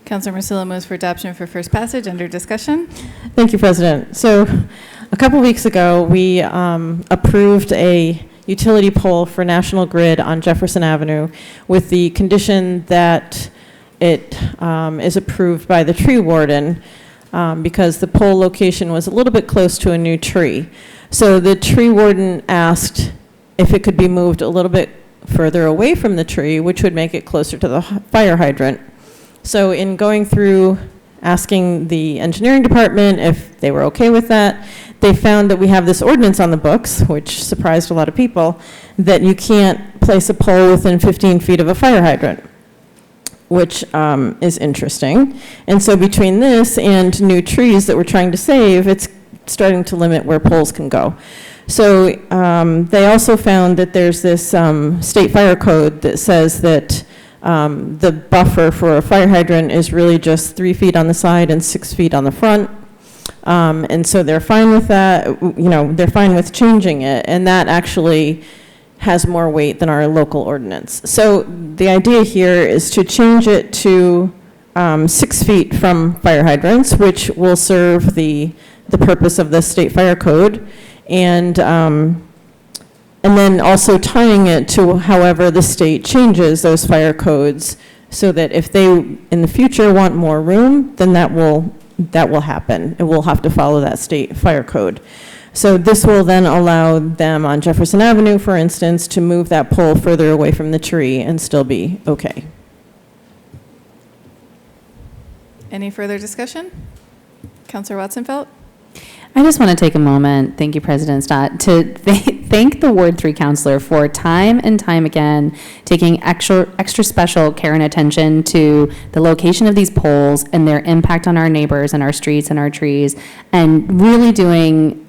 [SPEAKER 1] Councilor Morcillo moves for adoption for first passage. Under discussion?
[SPEAKER 4] Thank you, President. So a couple weeks ago, we approved a utility pole for National Grid on Jefferson Avenue with the condition that it is approved by the tree warden because the pole location was a little bit close to a new tree. So the tree warden asked if it could be moved a little bit further away from the tree, which would make it closer to the fire hydrant. So in going through asking the engineering department if they were okay with that, they found that we have this ordinance on the books, which surprised a lot of people, that you can't place a pole within 15 feet of a fire hydrant, which is interesting. And so between this and new trees that we're trying to save, it's starting to limit where poles can go. So they also found that there's this state fire code that says that the buffer for a fire hydrant is really just 3 feet on the side and 6 feet on the front. And so they're fine with that, they're fine with changing it, and that actually has more weight than our local ordinance. So the idea here is to change it to 6 feet from fire hydrants, which will serve the purpose of the state fire code, and then also tying it to however the state changes those fire codes, so that if they in the future want more room, then that will happen. It will have to follow that state fire code. So this will then allow them on Jefferson Avenue, for instance, to move that pole further away from the tree and still be okay.
[SPEAKER 1] Any further discussion? Councillor Watson-Felt?
[SPEAKER 11] I just want to take a moment, thank you, President Stott, to thank the Ward 3 councilor for time and time again taking extra special care and attention to the location of these poles and their impact on our neighbors and our streets and our trees, and really doing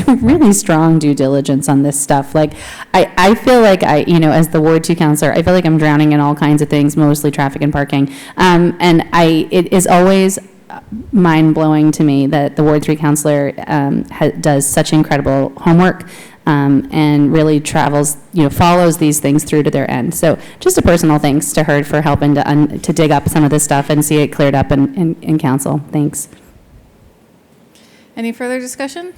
[SPEAKER 11] really strong due diligence on this stuff. Like, I feel like as the Ward 2 councilor, I feel like I'm drowning in all kinds of things, mostly traffic and parking. It is always mind-blowing to me that the Ward 3 councilor does such incredible homework and really follows these things through to their end. So just a personal thanks to her for helping to dig up some of this stuff and see it cleared up in council. Thanks.
[SPEAKER 1] Any further discussion?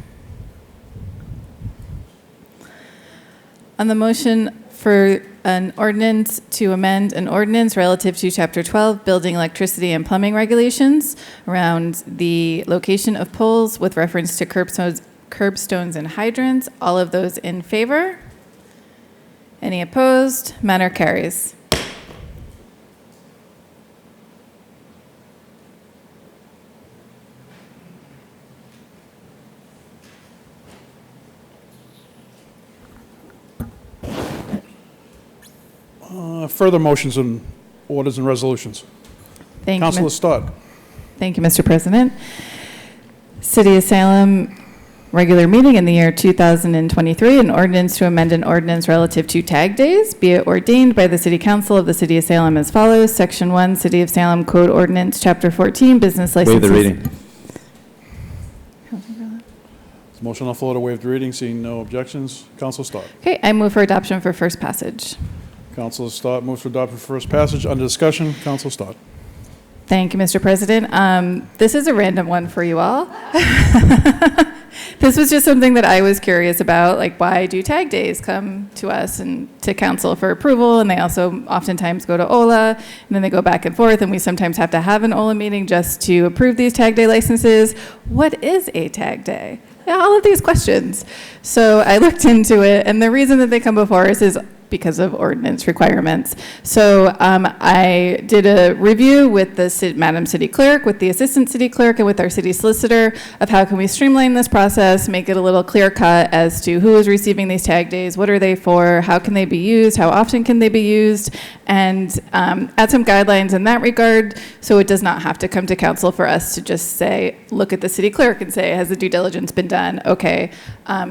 [SPEAKER 1] On the motion for an ordinance to amend an ordinance relative to Chapter 12, Building Electricity and Plumbing Regulations, around the location of poles with reference to curbstones and hydrants. All of those in favor? Any opposed? Matter carries.
[SPEAKER 9] Further motions and orders and resolutions.
[SPEAKER 1] Thank you.
[SPEAKER 9] Councilor Stott.
[SPEAKER 1] Thank you, Mr. President. City of Salem regular meeting in the year 2023, an ordinance to amend an ordinance relative to tag days, be it ordained by the City Council of the City of Salem as follows. Section 1, City of Salem Code Ordinance, Chapter 14, Business Licenses.
[SPEAKER 8] Waive the reading.
[SPEAKER 9] There's a motion on the floor to waive the reading. Seeing no objections. Councilor Stott.
[SPEAKER 1] Okay, I move for adoption for first passage.
[SPEAKER 9] Councilor Stott moves for adoption for first passage. Under discussion, Councilor Stott.
[SPEAKER 1] Thank you, Mr. President. This is a random one for you all. This was just something that I was curious about, like, why do tag days come to us and to council for approval, and they also oftentimes go to OLA, and then they go back and forth, and we sometimes have to have an OLA meeting just to approve these tag day licenses. What is a tag day? All of these questions. So I looked into it, and the reason that they come before us is because of ordinance requirements. So I did a review with the Madam City Clerk, with the Assistant City Clerk, and with our City Solicitor of how can we streamline this process, make it a little clear cut as to who is receiving these tag days, what are they for, how can they be used, how often can they be used, and add some guidelines in that regard, so it does not have to come to council for us to just say, look at the City Clerk and say, has the due diligence been done? Okay.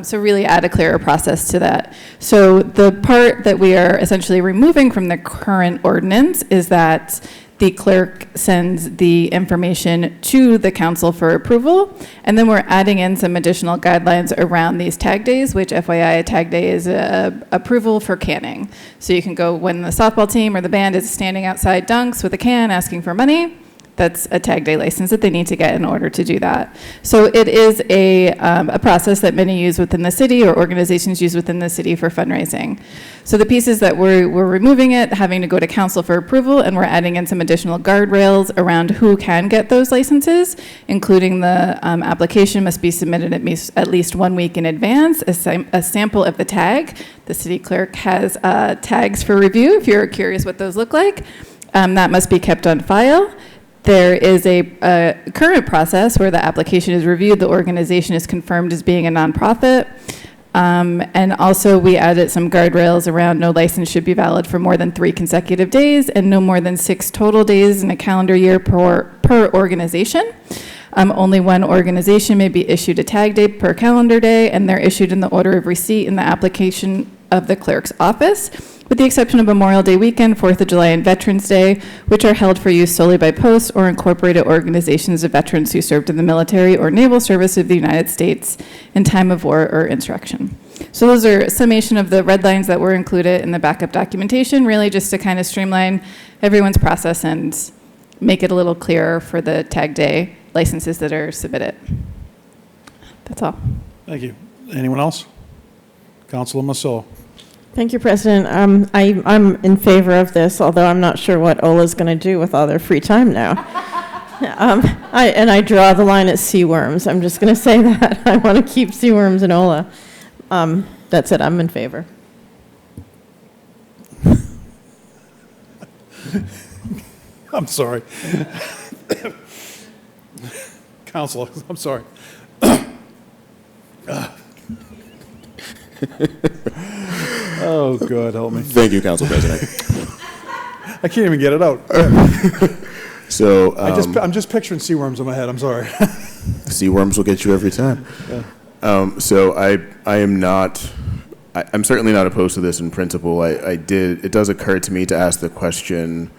[SPEAKER 1] So really add a clearer process to that. So the part that we are essentially removing from the current ordinance is that the clerk sends the information to the council for approval, and then we're adding in some additional guidelines around these tag days, which FYI, a tag day is approval for canning. So you can go when the softball team or the band is standing outside Dunks with a can asking for money. That's a tag day license that they need to get in order to do that. So it is a process that many use within the city, or organizations use within the city for fundraising. So the pieces that we're removing it, having to go to council for approval, and we're adding in some additional guardrails around who can get those licenses, including the application must be submitted at least 1 week in advance, a sample of the tag. The city clerk has tags for review, if you're curious what those look like. That must be kept on file. There is a current process where the application is reviewed, the organization is confirmed as being a nonprofit, and also we added some guardrails around no license should be valid for more than 3 consecutive days and no more than 6 total days in a calendar year per organization. Only one organization may be issued a tag day per calendar day, and they're issued in the order of receipt in the application of the clerk's office, with the exception of Memorial Day weekend, 4th of July, and Veterans Day, which are held for use solely by posts or incorporated organizations of veterans who served in the military or naval service of the United States in time of war or insurrection. So those are a summation of the red lines that were included in the backup documentation, really just to kind of streamline everyone's process and make it a little clearer for the tag day licenses that are submitted. That's all.
[SPEAKER 9] Thank you. Anyone else? Councilor Masillo.
[SPEAKER 4] Thank you, President. I'm in favor of this, although I'm not sure what Ola's going to do with all their free time now. I draw the line at sea worms. I'm just going to say that. I want to keep sea worms and Ola. That's it. I'm in favor.
[SPEAKER 9] I'm sorry. Counselor, I'm sorry. Oh, God, help me.
[SPEAKER 6] Thank you, Council President.
[SPEAKER 9] I can't even get it out.
[SPEAKER 6] So
[SPEAKER 9] I'm just picturing sea worms in my head. I'm sorry.
[SPEAKER 6] sea worms will get you every time.
[SPEAKER 9] Yeah.
[SPEAKER 6] So I am not. I'm certainly not opposed to this in principle. It does occur to me to ask the question,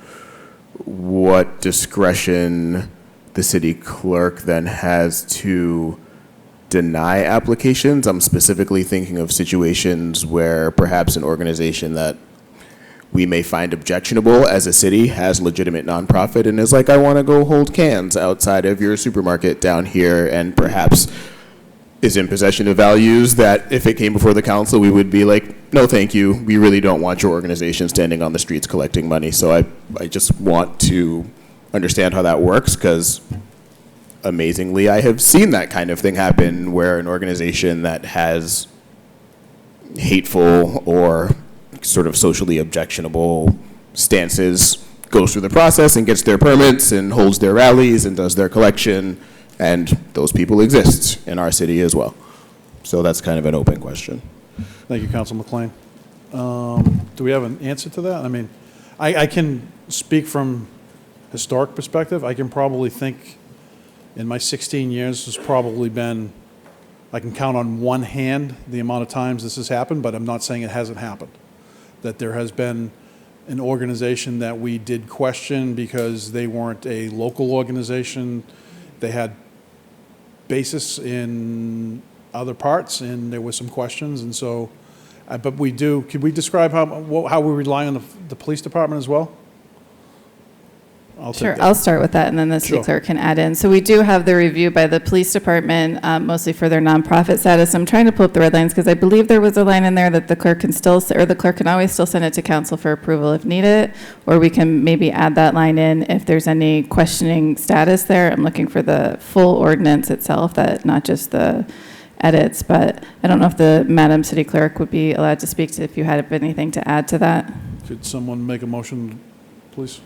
[SPEAKER 6] what discretion the city clerk then has to deny applications. I'm specifically thinking of situations where perhaps an organization that we may find objectionable as a city has legitimate nonprofit and is like, I want to go hold cans outside of your supermarket down here, and perhaps is in possession of values that if it came before the council, we would be like, no, thank you. We really don't want your organization standing on the streets collecting money. So I just want to understand how that works, because amazingly, I have seen that kind of thing happen where an organization that has hateful or sort of socially objectionable stances goes through the process and gets their permits and holds their rallies and does their collection, and those people exist in our city as well. So that's kind of an open question.
[SPEAKER 9] Thank you, Council McLean. Do we have an answer to that? I mean, I can speak from historic perspective. I can probably think in my 16 years, there's probably been, I can count on one hand the amount of times this has happened, but I'm not saying it hasn't happened. That there has been an organization that we did question because they weren't a local organization. They had basis in other parts, and there were some questions. And so, but we do, could we describe how we rely on the police department as well?
[SPEAKER 1] Sure, I'll start with that, and then the city clerk can add in. So we do have the review by the police department, mostly for their nonprofit status. I'm trying to pull up the red lines because I believe there was a line in there that the clerk can still, or the clerk can always still send it to council for approval if needed, or we can maybe add that line in if there's any questioning status there. I'm looking for the full ordinance itself, that not just the edits, but I don't know if the Madam City Clerk would be allowed to speak to if you had anything to add to that.
[SPEAKER 9] Could someone make a motion, please?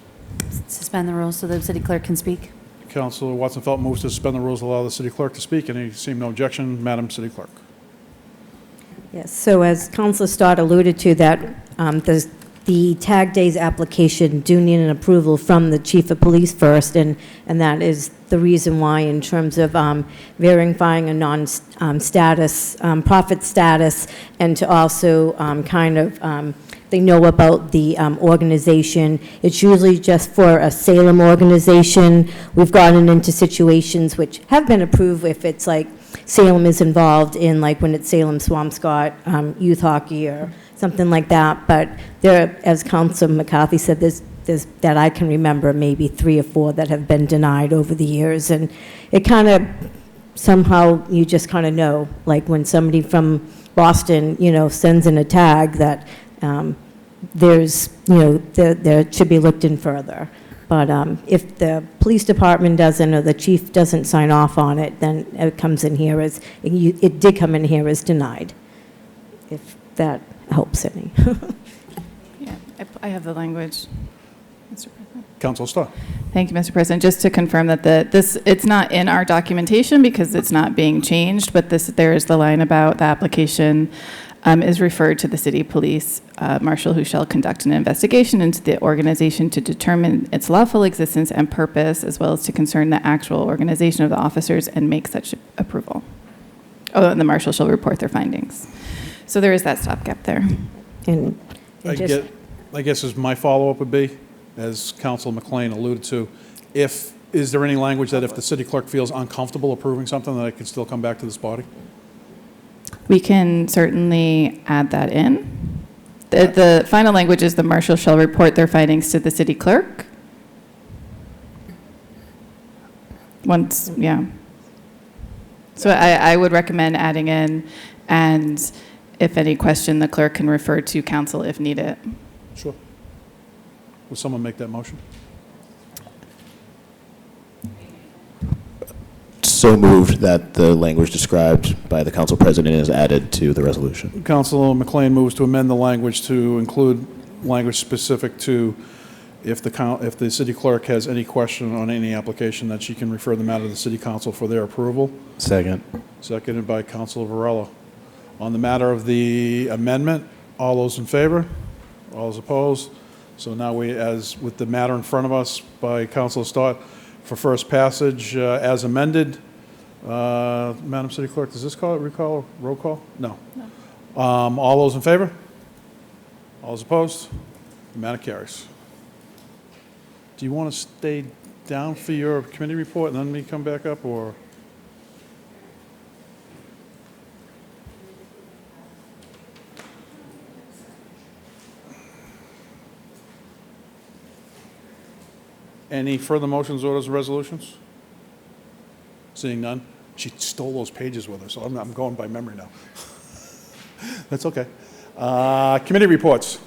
[SPEAKER 11] Suspend the rules so the city clerk can speak.
[SPEAKER 9] Councilor Watson-Felt moves to suspend the rules, allow the city clerk to speak. Any seem no objection, Madam City Clerk.
[SPEAKER 3] Yes, so as Councilor Stott alluded to, that the tag days application do need an approval from the chief of police first, and that is the reason why, in terms of verifying a non-status, profit status, and to also kind of they know about the organization. It's usually just for a Salem organization. We've gotten into situations which have been approved if it's like Salem is involved in, like when it's Salem Swampscott youth hockey or something like that. But there, as Councilor McCarthy said, there's that I can remember maybe 3 or 4 that have been denied over the years. And it kind of, somehow you just kind of know, like when somebody from Boston, sends in a tag that there's, there should be looked in further. But if the police department doesn't, or the chief doesn't sign off on it, then it comes in here as, it did come in here as denied, if that helps any.
[SPEAKER 1] Yeah, I have the language, Mr. President.
[SPEAKER 9] Councilor Starr.
[SPEAKER 1] Thank you, Mr. President. Just to confirm that it's not in our documentation because it's not being changed, but there is the line about the application is referred to the city police marshal, who shall conduct an investigation into the organization to determine its lawful existence and purpose, as well as to concern the actual organization of the officers and make such approval. Oh, and the marshal shall report their findings. So there is that stopgap there.
[SPEAKER 3] And
[SPEAKER 9] I guess as my follow-up would be, as Council McLean alluded to, is there any language that if the city clerk feels uncomfortable approving something, that it can still come back to this body?
[SPEAKER 1] We can certainly add that in. The final language is the marshal shall report their findings to the city clerk. Once, yeah. So I would recommend adding in, and if any question, the clerk can refer to council if needed.
[SPEAKER 9] Sure. Will someone make that motion?
[SPEAKER 6] So moved that the language described by the council president is added to the resolution.
[SPEAKER 9] Councilor McLean moves to amend the language to include language specific to if the city clerk has any question on any application, that she can refer the matter to the city council for their approval.
[SPEAKER 8] Second.
[SPEAKER 9] Seconded by Councilor Varela. On the matter of the amendment, all those in favor? All those opposed? So now we, as with the matter in front of us by Councilor Stott, for first passage as amended. Madam City Clerk, does this recall roll call? No. All those in favor? All those opposed? The matter carries. Do you want to stay down for your committee report and then me come back up, or? Any further motions, orders, or resolutions? Seeing none. She stole those pages with her, so I'm going by memory now. That's okay. Committee reports.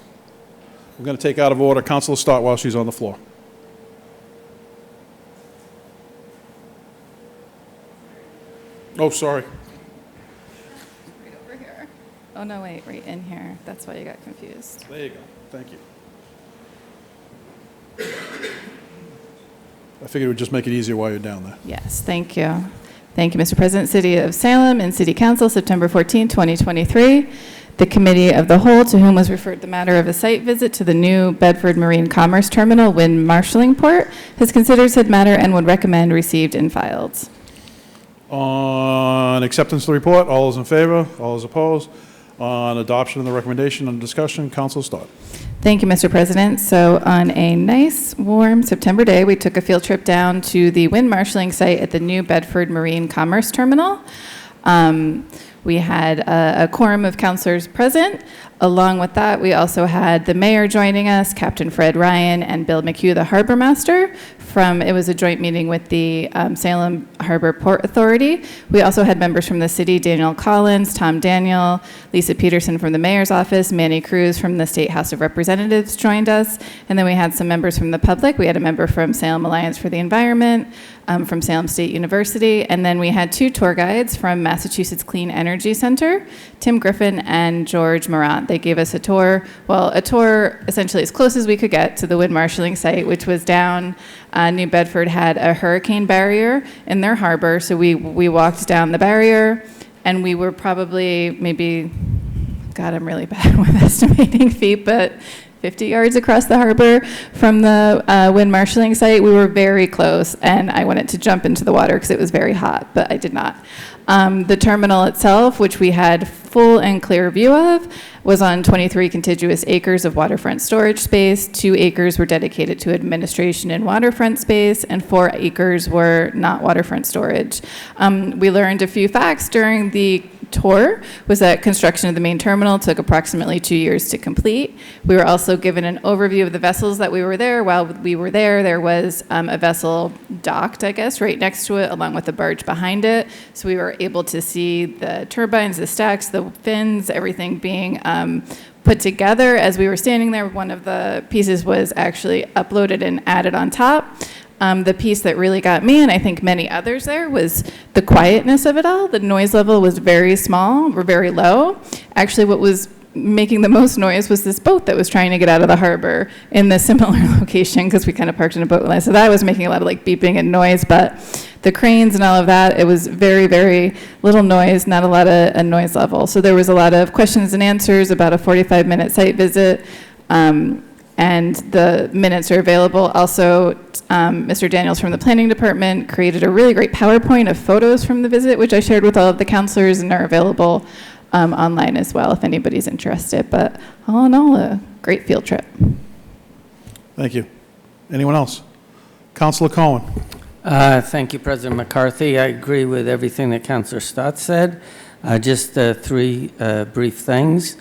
[SPEAKER 9] We're going to take out of order Councilor Stott while she's on the floor. Oh, sorry.
[SPEAKER 1] Right over here. Oh, no, wait, right in here. That's why you got confused.
[SPEAKER 9] There you go. Thank you. I figured it would just make it easier while you're down there.
[SPEAKER 1] Yes, thank you. Thank you, Mr. President. City of Salem and City Council, September 14, 2023. The Committee of the Whole, to whom was referred the matter of a site visit to the new Bedford Marine Commerce Terminal Wind Marshalling Port, has considered said matter and would recommend received and filed.
[SPEAKER 9] On acceptance of the report, all those in favor? All those opposed? On adoption of the recommendation and discussion, Councilor Stott.
[SPEAKER 1] Thank you, Mr. President. So on a nice, warm September day, we took a field trip down to the wind marshalling site at the new Bedford Marine Commerce Terminal. We had a quorum of councilors present. Along with that, we also had the mayor joining us, Captain Fred Ryan, and Bill McHugh, the harbor master. It was a joint meeting with the Salem Harbor Port Authority. We also had members from the city, Daniel Collins, Tom Daniel, Lisa Peterson from the mayor's office, Manny Cruz from the State House of Representatives joined us. And then we had some members from the public. We had a member from Salem Alliance for the Environment, from Salem State University. And then we had two tour guides from Massachusetts Clean Energy Center, Tim Griffin and George Morant. They gave us a tour essentially as close as we could get to the wind marshalling site, which was down. New Bedford had a hurricane barrier in their harbor, so we walked down the barrier, and we were probably maybe, God, I'm really bad with estimating feet, but 50 yards across the harbor from the wind marshalling site. We were very close, and I wanted to jump into the water because it was very hot, but I did not. The terminal itself, which we had full and clear view of, was on 23 contiguous acres of waterfront storage space. 2 acres were dedicated to administration and waterfront space, and 4 acres were not waterfront storage. We learned a few facts during the tour, was that construction of the main terminal took approximately 2 years to complete. We were also given an overview of the vessels that we were there. While we were there was a vessel docked, I guess, right next to it, along with a barge behind it. So we were able to see the turbines, the stacks, the fins, everything being put together. As we were standing there, one of the pieces was actually uploaded and added on top. The piece that really got me, and I think many others there, was the quietness of it all. The noise level was very small, or very low. Actually, what was making the most noise was this boat that was trying to get out of the harbor in the similar location, because we kind of parked in a boat. So that was making a lot of like beeping and noise, but the cranes and all of that, it was very, very little noise, not a lot of a noise level. So there was a lot of questions and answers about a 45-minute site visit, and the minutes are available. Also, Mr. Daniels from the Planning Department created a really great PowerPoint of photos from the visit, which I shared with all of the counselors and are available online as well if anybody's interested. But all in all, a great field trip.
[SPEAKER 9] Thank you. Anyone else? Councilor Cohen.
[SPEAKER 5] Thank you, President McCarthy. I agree with everything that Councilor Stott said. Just three brief things.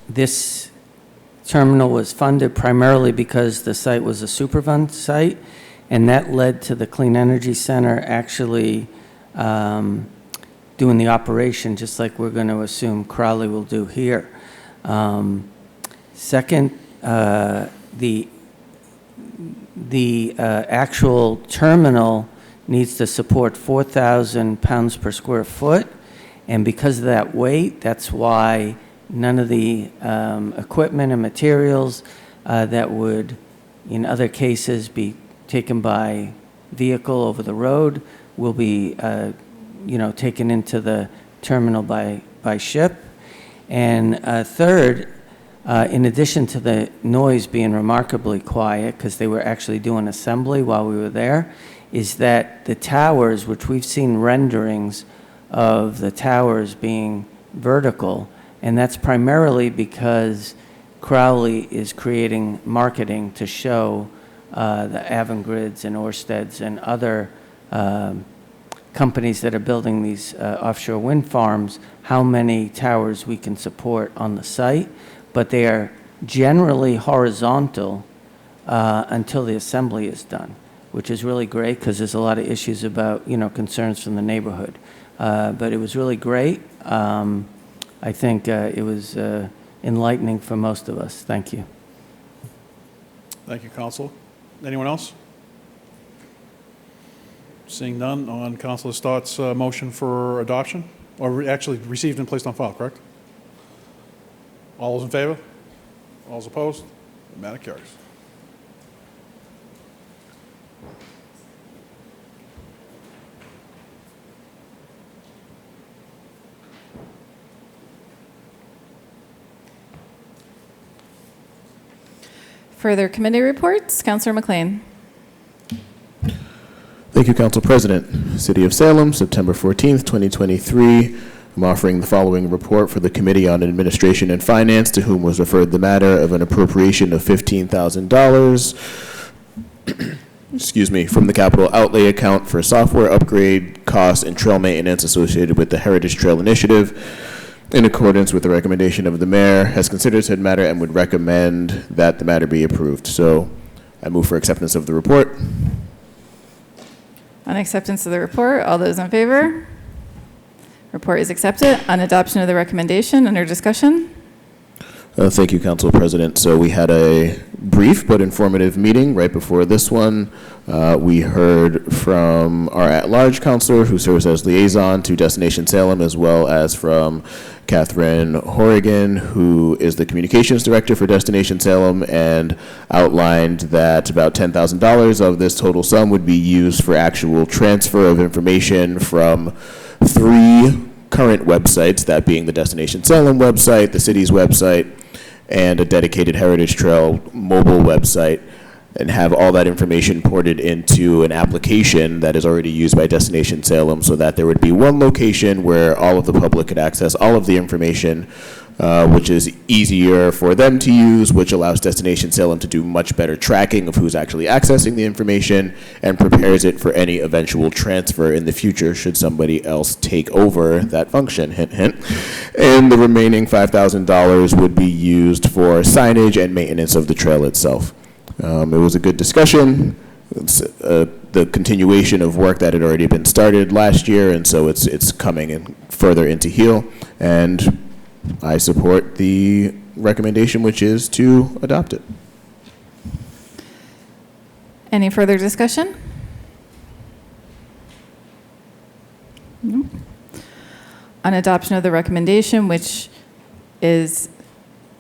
[SPEAKER 5] This terminal was funded primarily because the site was a Superfund site, and that led to the Clean Energy Center actually doing the operation, just like we're going to assume Crowley will do here. Second, the actual terminal needs to support 4,000 pounds per square foot, and because of that weight, that's why none of the equipment and materials that would, in other cases, be taken by vehicle over the road will be, taken into the terminal by ship. And third, in addition to the noise being remarkably quiet, because they were actually doing assembly while we were there, is that the towers, which we've seen renderings of the towers being vertical, and that's primarily because Crowley is creating marketing to show the Avangrids and Orsteds and other companies that are building these offshore wind farms how many towers we can support on the site. But they are generally horizontal until the assembly is done, which is really great because there's a lot of issues about, concerns from the neighborhood. But it was really great. I think it was enlightening for most of us. Thank you.
[SPEAKER 9] Thank you, Council. Anyone else? Seeing none, on Councilor Stott's motion for adoption, or actually received and placed on file, correct? All those in favor? All those opposed? The matter carries.
[SPEAKER 1] Further committee reports, Councilor McLean.
[SPEAKER 6] Thank you, Council President. City of Salem, September 14th, 2023. I'm offering the following report for the Committee on Administration and Finance, to whom was referred the matter of an appropriation of $15,000 excuse me, from the capital outlay account for software upgrade costs and trail maintenance associated with the Heritage Trail Initiative, in accordance with the recommendation of the mayor, has considered said matter and would recommend that the matter be approved. So I move for acceptance of the report.
[SPEAKER 1] On acceptance of the report, all those in favor? Report is accepted. On adoption of the recommendation, under discussion.
[SPEAKER 6] Thank you, Council President. So we had a brief but informative meeting right before this one. We heard from our at-large counselor, who serves as liaison to Destination Salem, as well as from Catherine Horrigan, who is the communications director for Destination Salem, and outlined that about $10,000 of this total sum would be used for actual transfer of information from 3 current websites, that being the Destination Salem website, the city's website, and a dedicated Heritage Trail mobile website, and have all that information ported into an application that is already used by Destination Salem, so that there would be one location where all of the public could access all of the information, which is easier for them to use, which allows Destination Salem to do much better tracking of who's actually accessing the information, and prepares it for any eventual transfer in the future should somebody else take over that function, hint, hint. And the remaining $5,000 would be used for signage and maintenance of the trail itself. It was a good discussion. It's the continuation of work that had already been started last year, and so it's coming in further into heel. And I support the recommendation, which is to adopt it.
[SPEAKER 1] Any further discussion? No. On adoption of the recommendation, which is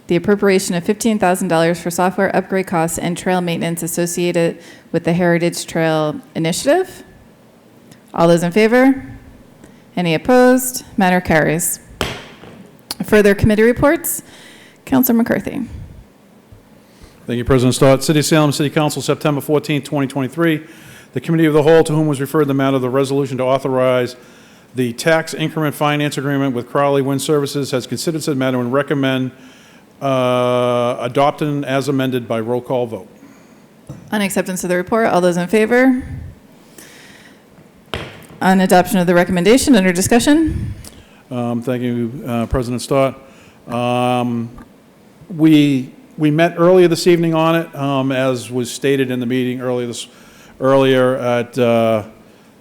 [SPEAKER 1] the appropriation of $15,000 for software upgrade costs and trail maintenance associated with the Heritage Trail Initiative. All those in favor? Any opposed? Matter carries. Further committee reports? Councilor McCarthy.
[SPEAKER 9] Thank you, President Stott. City of Salem City Council, September 14, 2023. The Committee of the Whole, to whom was referred the matter of the resolution to authorize the tax increment finance agreement with Crowley Wind Services, has considered said matter and recommend adopting as amended by roll call vote.
[SPEAKER 1] On acceptance of the report, all those in favor? On adoption of the recommendation, under discussion?
[SPEAKER 9] Thank you, President Stott. We met earlier this evening on it, as was stated in the meeting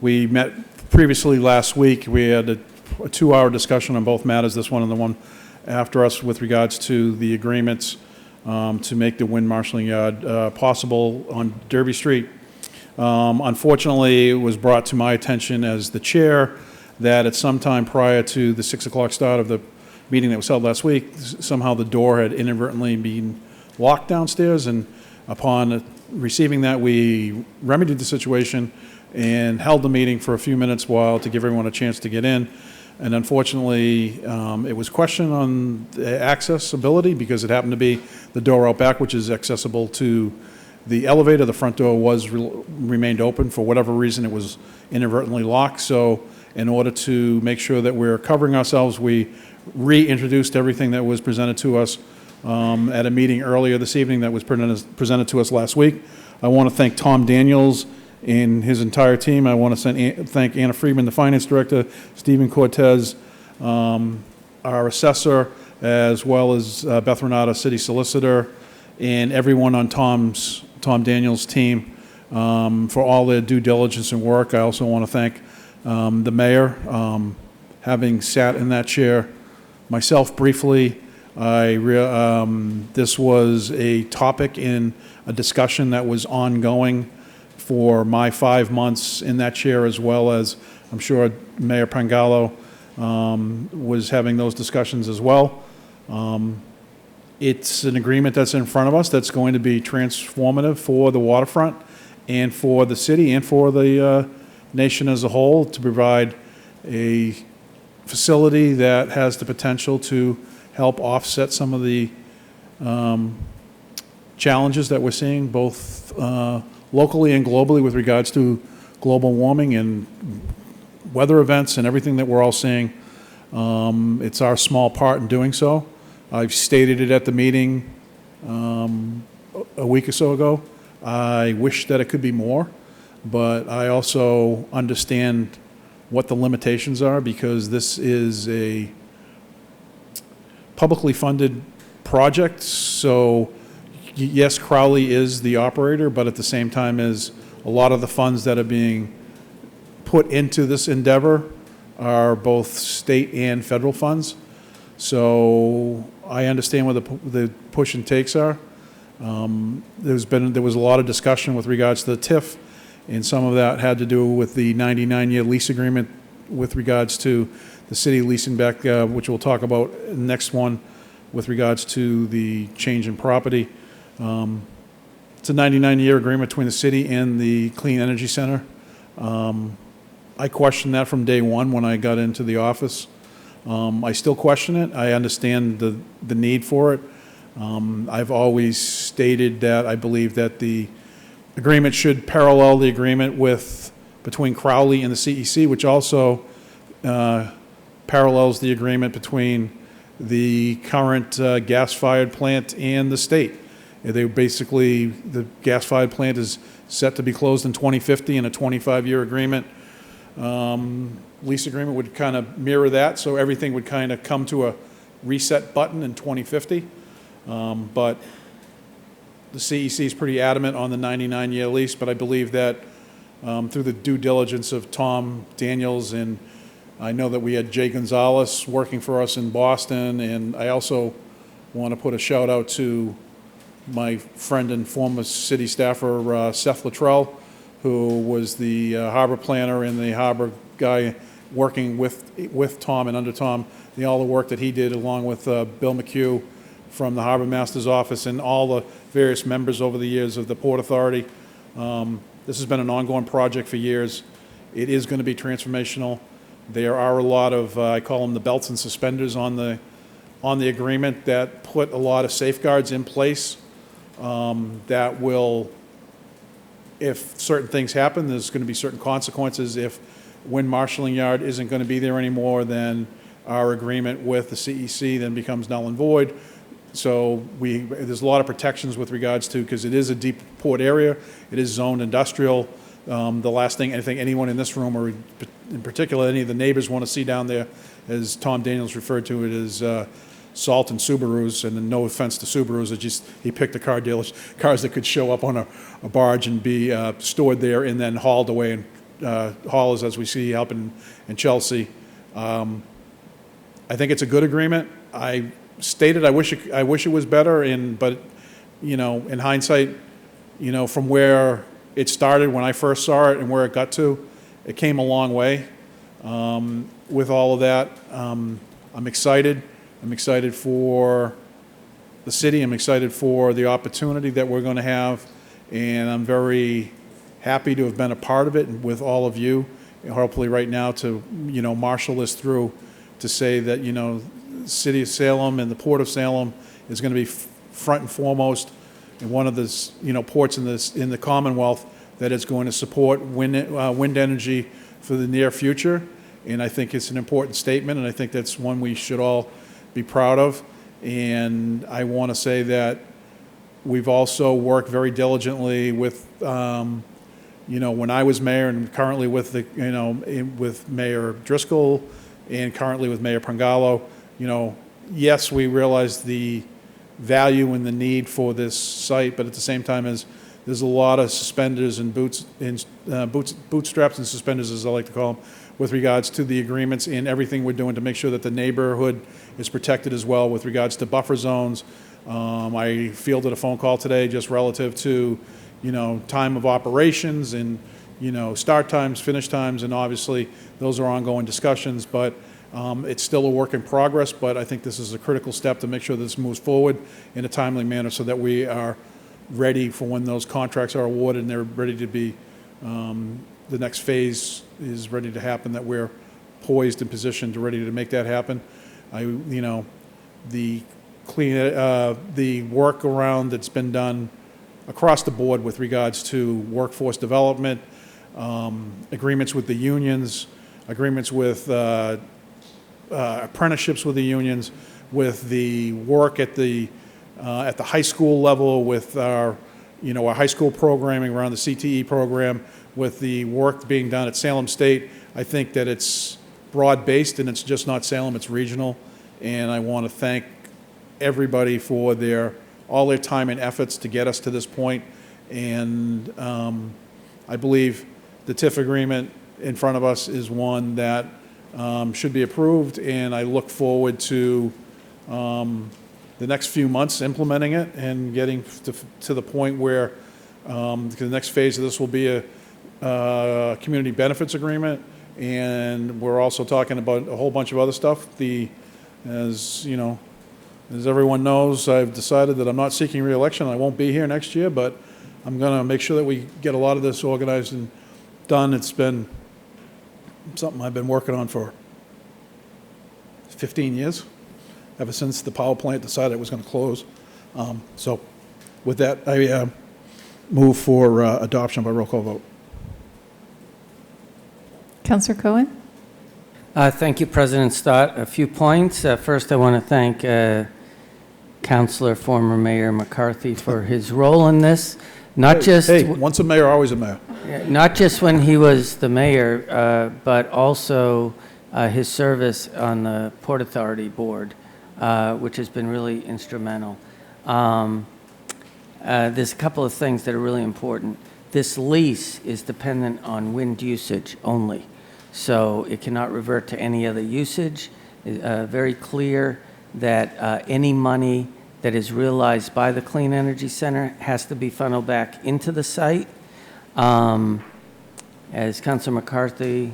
[SPEAKER 9] we met previously last week. We had a 2-hour discussion on both matters, this one and the one after us, with regards to the agreements to make the wind marshalling yard possible on Derby Street. Unfortunately, it was brought to my attention as the chair that at some time prior to the 6 o'clock start of the meeting that was held last week, somehow the door had inadvertently been locked downstairs, and upon receiving that, we remedied the situation and held the meeting for a few minutes to give everyone a chance to get in. And unfortunately, it was questioned on the accessibility because it happened to be the door out back, which is accessible to the elevator. The front door remained open. For whatever reason, it was inadvertently locked. So in order to make sure that we're covering ourselves, we reintroduced everything that was presented to us at a meeting earlier this evening that was presented to us last week. I want to thank Tom Daniels and his entire team. I want to thank Anna Friedman, the finance director, Stephen Cortez, our assessor, as well as Beth Renata, city solicitor, and everyone on Tom Daniels' team for all their due diligence and work. I also want to thank the mayor, having sat in that chair myself briefly. This was a topic in a discussion that was ongoing for my 5 months in that chair, as well as I'm sure Mayor Pangalo was having those discussions as well. It's an agreement that's in front of us that's going to be transformative for the waterfront and for the city and for the nation as a whole, to provide a facility that has the potential to help offset some of the challenges that we're seeing both locally and globally with regards to global warming and weather events and everything that we're all seeing. It's our small part in doing so. I've stated it at the meeting a week or so ago. I wish that it could be more, but I also understand what the limitations are, because this is a publicly funded project. So yes, Crowley is the operator, but at the same time, is a lot of the funds that are being put into this endeavor are both state and federal funds. So I understand what the push and takes are. There was a lot of discussion with regards to the TIF, and some of that had to do with the 99-year lease agreement with regards to the city leasing back, which we'll talk about next one, with regards to the change in property. It's a 99-year agreement between the city and the Clean Energy Center. I questioned that from day one when I got into the office. I still question it. I understand the need for it. I've always stated that I believe that the agreement should parallel the agreement between Crowley and the CEC, which also parallels the agreement between the current gas-fired plant and the state. The gas-fired plant is set to be closed in 2050, and a 25-year agreement, lease agreement would kind of mirror that, so everything would kind of come to a reset button in 2050. But the CEC is pretty adamant on the 99-year lease, but I believe that through the due diligence of Tom Daniels, and I know that we had Jay Gonzalez working for us in Boston, and I also want to put a shout out to my friend and former city staffer, Seth Luttrell, who was the harbor planner and the harbor guy working with Tom and under Tom, all the work that he did along with Bill McHugh from the Harbor Master's office and all the various members over the years of the Port Authority. This has been an ongoing project for years, It is going to be transformational. There are a lot of, I call them the belts and suspenders on the agreement that put a lot of safeguards in place that will, if certain things happen, there's going to be certain consequences. If wind marshalling yard isn't going to be there anymore, then our agreement with the CEC then becomes null and void. So there's a lot of protections with regards to, because it is a deep port area, it is zoned industrial. The last thing I think anyone in this room, or in particular any of the neighbors, want to see down there, as Tom Daniels referred to it, is salt and Subarus. And no offense to Subarus, it just he picked the cars that could show up on a barge and be stored there and then hauled away. And haulers, as we see up in Chelsea. I think it's a good agreement. I stated I wish it was better, but you know, in hindsight, you know, from where it started when I first saw it and where it got to, it came a long way. With all of that, I'm excited. I'm excited for the city. I'm excited for the opportunity that we're going to have, and I'm very happy to have been a part of it and with all of you. And hopefully, right now, to marshal this through, to say that the city of Salem and the port of Salem is going to be front and foremost in one of the ports in the Commonwealth that is going to support wind energy for the near future. And I think it's an important statement, and I think that's one we should all be proud of. And I want to say that we've also worked very diligently with, when I was mayor, and currently with with Mayor Driscoll, and currently with Mayor Prangallo. Yes, we realize the value and the need for this site, but at the same time, there's a lot of suspenders and bootstraps and suspenders, as I like to call them, with regards to the agreements and everything we're doing to make sure that the neighborhood is protected as well with regards to buffer zones. I fielded a phone call today just relative to, time of operations and, start times, finish times, and obviously those are ongoing discussions, but it's still a work in progress. But I think this is a critical step to make sure this moves forward in a timely manner so that we are ready for when those contracts are awarded and they're ready to be, the nenext phase is ready to happen, that we're poised and positioned ready to make that happen. The work around that's been done across the board with regards to workforce development, agreements with the unions, agreements with apprenticeships with the unions, with the work at the high school level with our high school programming around the CTE program, with the work being done at Salem State. I think that it's broad-based, and it's just not Salem, it's regional. And I want to thank everybody for all their time and efforts to get us to this point. And I believe the TIF agreement in front of us is one that should be approved, and I look forward to the next few months implementing it and getting to the point where the next phase of this will be a community benefits agreement, and we're also talking about a whole bunch of other stuff. As everyone knows, I've decided that I'm not seeking re-election. I won't be here next year, but I'm going to make sure that we get a lot of this organized and done. It's been something I've been working on for 15 years, ever since the power plant decided it was going to close. So with that, I move for adoption by roll call vote.
[SPEAKER 1] Councillor Cohen?
[SPEAKER 5] Thank you, President Stott. A few points. First, I want to thank Councillor, former Mayor McCarthy for his role in this.
[SPEAKER 9] Once a mayor, always a mayor.
[SPEAKER 5] Not just when he was the mayor, but also his service on the Port Authority Board, which has been really instrumental. There's a couple of things that are really important. This lease is dependent on wind usage only, so it cannot revert to any other usage. Very clear that any money that is realized by the Clean Energy Center has to be funneled back into the site. As Councilor McCarthy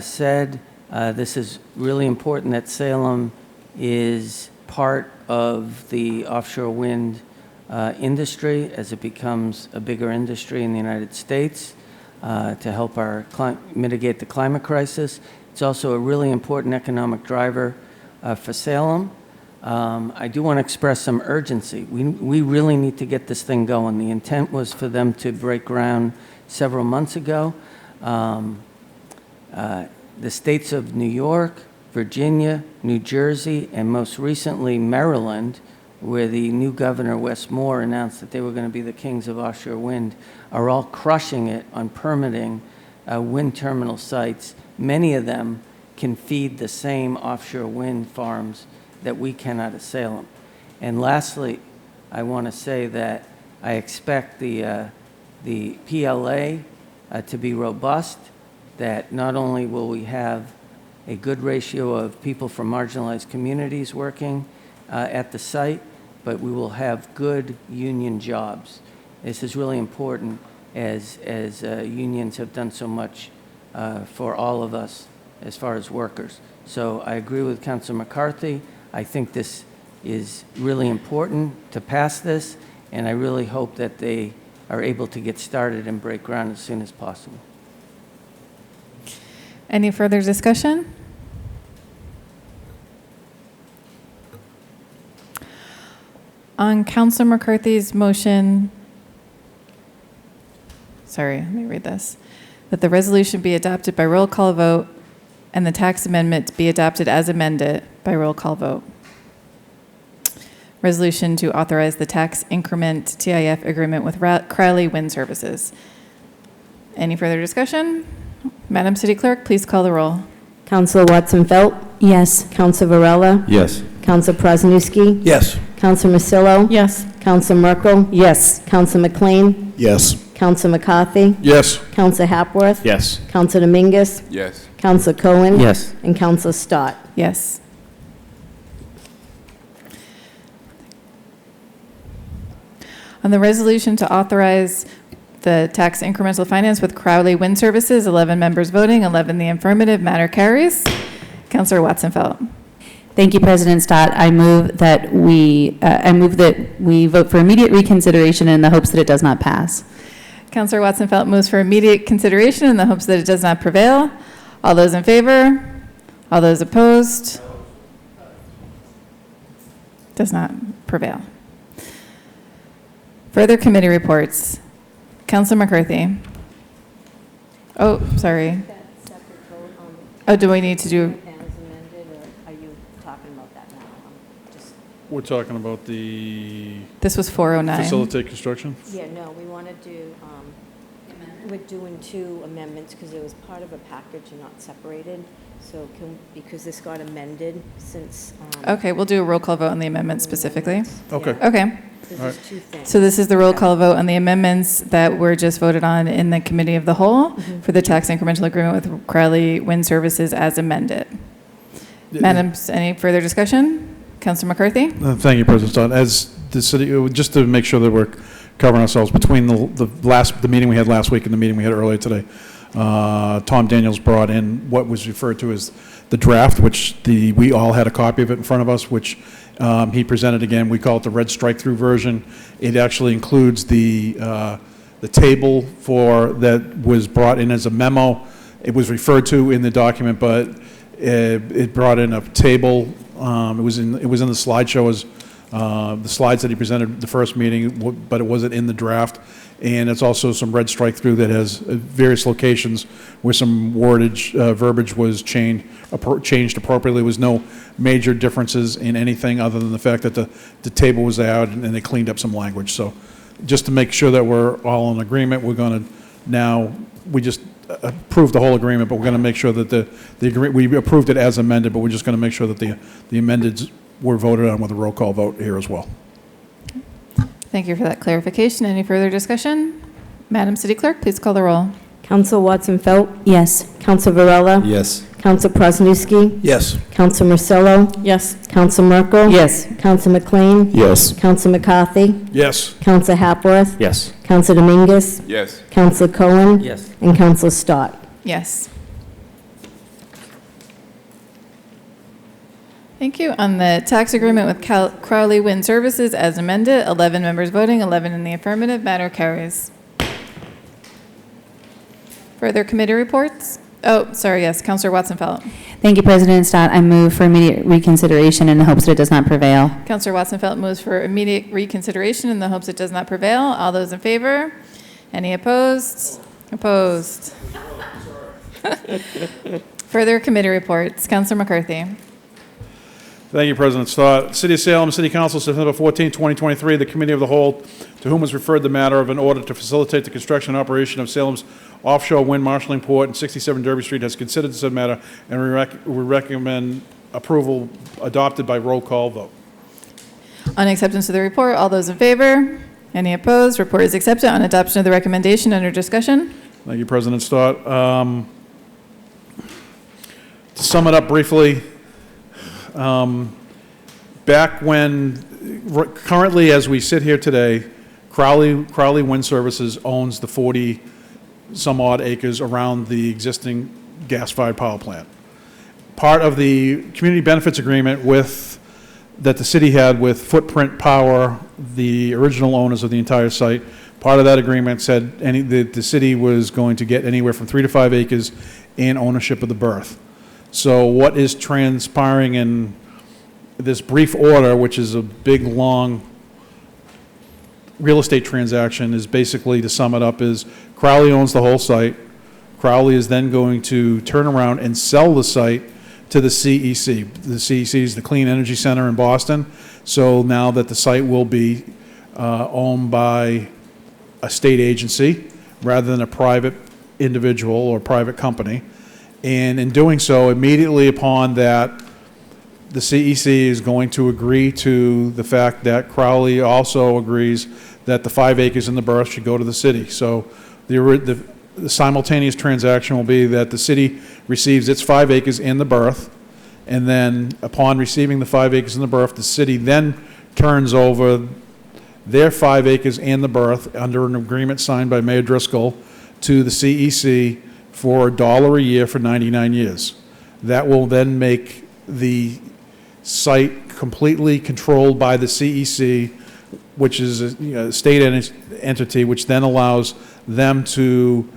[SPEAKER 5] said, this is really important that Salem is part of the offshore wind industry as it becomes a bigger industry in the United States. to help mitigate the climate crisis. It's also a really important economic driver for Salem. I do want to express some urgency. We really need to get this thing going. The intent was for them to break ground several months ago. The states of New York, Virginia, New Jersey, and most recently Maryland, where the new governor, Wes Moore, announced that they were going to be the kings of offshore wind, are all crushing it on permitting wind terminal sites. Many of them can feed the same offshore wind farms that we can out of Salem. And lastly, I want to say that I expect the PLA to be robust, that not only will we have a good ratio of people from marginalized communities working at the site, but we will have good union jobs. This is really important as unions have done so much for all of us as far as workers. So I agree with Councilor McCarthy. I think this is really important to pass this, and I really hope that they are able to get started and break ground as soon as possible.
[SPEAKER 1] Any further discussion? On Councilor McCarthy's motion, sorry, let me read this, that the resolution be adopted by roll call vote and the tax amendment be adopted as amended by roll call vote. Resolution to authorize the tax increment TIF agreement with Crowley Wind Services. Any further discussion? Madam City Clerk, please call the roll.
[SPEAKER 3] Councilor Watson-Felt,
[SPEAKER 11] Yes.
[SPEAKER 3] Councilor Varela,
[SPEAKER 8] Yes.
[SPEAKER 3] Councilor Presniewski,
[SPEAKER 2] Yes.
[SPEAKER 3] Councilor Masillo,
[SPEAKER 4] Yes.
[SPEAKER 3] Councilor Merkel,
[SPEAKER 12] Yes.
[SPEAKER 3] Councilor McLean,
[SPEAKER 6] Yes.
[SPEAKER 3] Councilor McCarthy,
[SPEAKER 9] Yes.
[SPEAKER 3] Councilor Hapworth,
[SPEAKER 10] Yes.
[SPEAKER 3] Councilor Dominguez,
[SPEAKER 13] Yes.
[SPEAKER 3] Councilor Cohen,
[SPEAKER 5] Yes.
[SPEAKER 3] and Councilor Stott.
[SPEAKER 1] Yes. On the resolution to authorize the tax incremental finance with Crowley Wind Services, 11 members voting, 11 the affirmative, matter carries. Councilor Watson-Felt.
[SPEAKER 11] Thank you, President Stott. I move that we vote for immediate reconsideration in the hopes that it does not pass.
[SPEAKER 1] Councilor Watson-Felt moves for immediate consideration in the hopes that it does not prevail. All those in favor? All those opposed? Does not prevail. Further committee reports. Councilor McCarthy. Oh, sorry. Oh, do we need to do?
[SPEAKER 3] Are you talking about that now?
[SPEAKER 9] We're talking about the
[SPEAKER 1] This was 409.
[SPEAKER 9] facilitate construction?
[SPEAKER 3] Yeah, no, we want to do, we're doing two amendments because it was part of a package and not separated. So because this got amended since.
[SPEAKER 1] Okay, we'll do a roll call vote on the amendment specifically.
[SPEAKER 9] Okay.
[SPEAKER 1] Okay.
[SPEAKER 3] This is two things.
[SPEAKER 1] So this is the roll call vote on the amendments that were just voted on in the committee of the whole for the tax incremental agreement with Crowley Wind Services as amended. Madam, any further discussion? Councilor McCarthy?
[SPEAKER 9] Thank you, President Stott. As the city, just to make sure that we're covering ourselves, between the meeting we had last week and the meeting we had earlier today, Tom Daniels brought in what was referred to as the draft, which we all had a copy of it in front of us, which he presented again. We call it the red strike-through version. It actually includes the table that was brought in as a memo. It was referred to in the document, but it brought in a table. It was in the slideshow as the slides that he presented the first meeting, but it wasn't in the draft. And it's also some red strike-through that has various locations where some wordage, verbiage was changed appropriately. There was no major differences in anything other than the fact that the table was out and they cleaned up some language. So just to make sure that we're all in agreement, we're going to now, we just approved the whole agreement, but we're going to make sure that we approved it as amended, but we're just going to make sure that the amendeds were voted on with a roll call vote here as well.
[SPEAKER 1] Thank you for that clarification. Any further discussion? Madam City Clerk, please call the roll.
[SPEAKER 3] Councilor Watson-Felt,
[SPEAKER 11] Yes.
[SPEAKER 3] Councilor Varela,
[SPEAKER 8] Yes.
[SPEAKER 3] Councilor Presniewski,
[SPEAKER 2] Yes.
[SPEAKER 3] Councilor Marcello,
[SPEAKER 4] Yes.
[SPEAKER 3] Councilor Merkel.
[SPEAKER 12] Yes.
[SPEAKER 3] Councilor McLean,
[SPEAKER 6] Yes.
[SPEAKER 3] Councilor McCarthy,
[SPEAKER 9] Yes.
[SPEAKER 3] Councilor Hapworth,
[SPEAKER 10] Yes.
[SPEAKER 3] Councilor Dominguez,
[SPEAKER 13] Yes.
[SPEAKER 3] Councilor Cohen,
[SPEAKER 5] Yes.
[SPEAKER 3] and Councilor Stott.
[SPEAKER 1] Yes. Thank you. On the tax agreement with Crowley Wind Services as amended, 11 members voting, 11 in the affirmative, matter carries. Further committee reports? Oh, sorry, yes, Counselor Watson-Felt.
[SPEAKER 11] Thank you, President Stott. I move for immediate reconsideration in the hopes that it does not prevail.
[SPEAKER 1] Counselor Watson-Felt moves for immediate reconsideration in the hopes it does not prevail. All those in favor? Any opposed? Opposed. Further committee reports. Counselor McCarthy.
[SPEAKER 9] Thank you, President Stott. City of Salem, City Council, September 14, 2023. The Committee of the Whole, to whom was referred the matter of an order to facilitate the construction and operation of Salem's offshore wind marshalling port and 67 Derby Street, has considered said matter, and we recommend approval adopted by roll call vote.
[SPEAKER 1] On acceptance of the report, all those in favor? Any opposed? Report is accepted. On adoption of the recommendation, under discussion.
[SPEAKER 9] Thank you, President Stott. To sum it up briefly, back when, currently as we sit here today, Crowley Wind Services owns the 40 some odd acres around the existing gas-fired power plant. Part of the community benefits agreement that the city had with Footprint Power, the original owners of the entire site, part of that agreement said the city was going to get anywhere from 3 to 5 acres in ownership of the berth. So what is transpiring in this brief order, which is a big, long real estate transaction, is basically, to sum it up, is Crowley owns the whole site. Crowley is then going to turn around and sell the site to the CEC. The CEC is the Clean Energy Center in Boston. So now that the site will be owned by a state agency rather than a private individual or private company. And in doing so, immediately upon that, the CEC is going to agree to the fact that Crowley also agrees that the 5 acres in the berth should go to the city. So the simultaneous transaction will be that the city receives its 5 acres in the berth, and then upon receiving the 5 acres in the berth, the city then turns over their 5 acres and the berth under an agreement signed by Mayor Driscoll to the CEC for $1 a year for 99 years. That will then make the site completely controlled by the CEC, which is a state entity, which then allows them to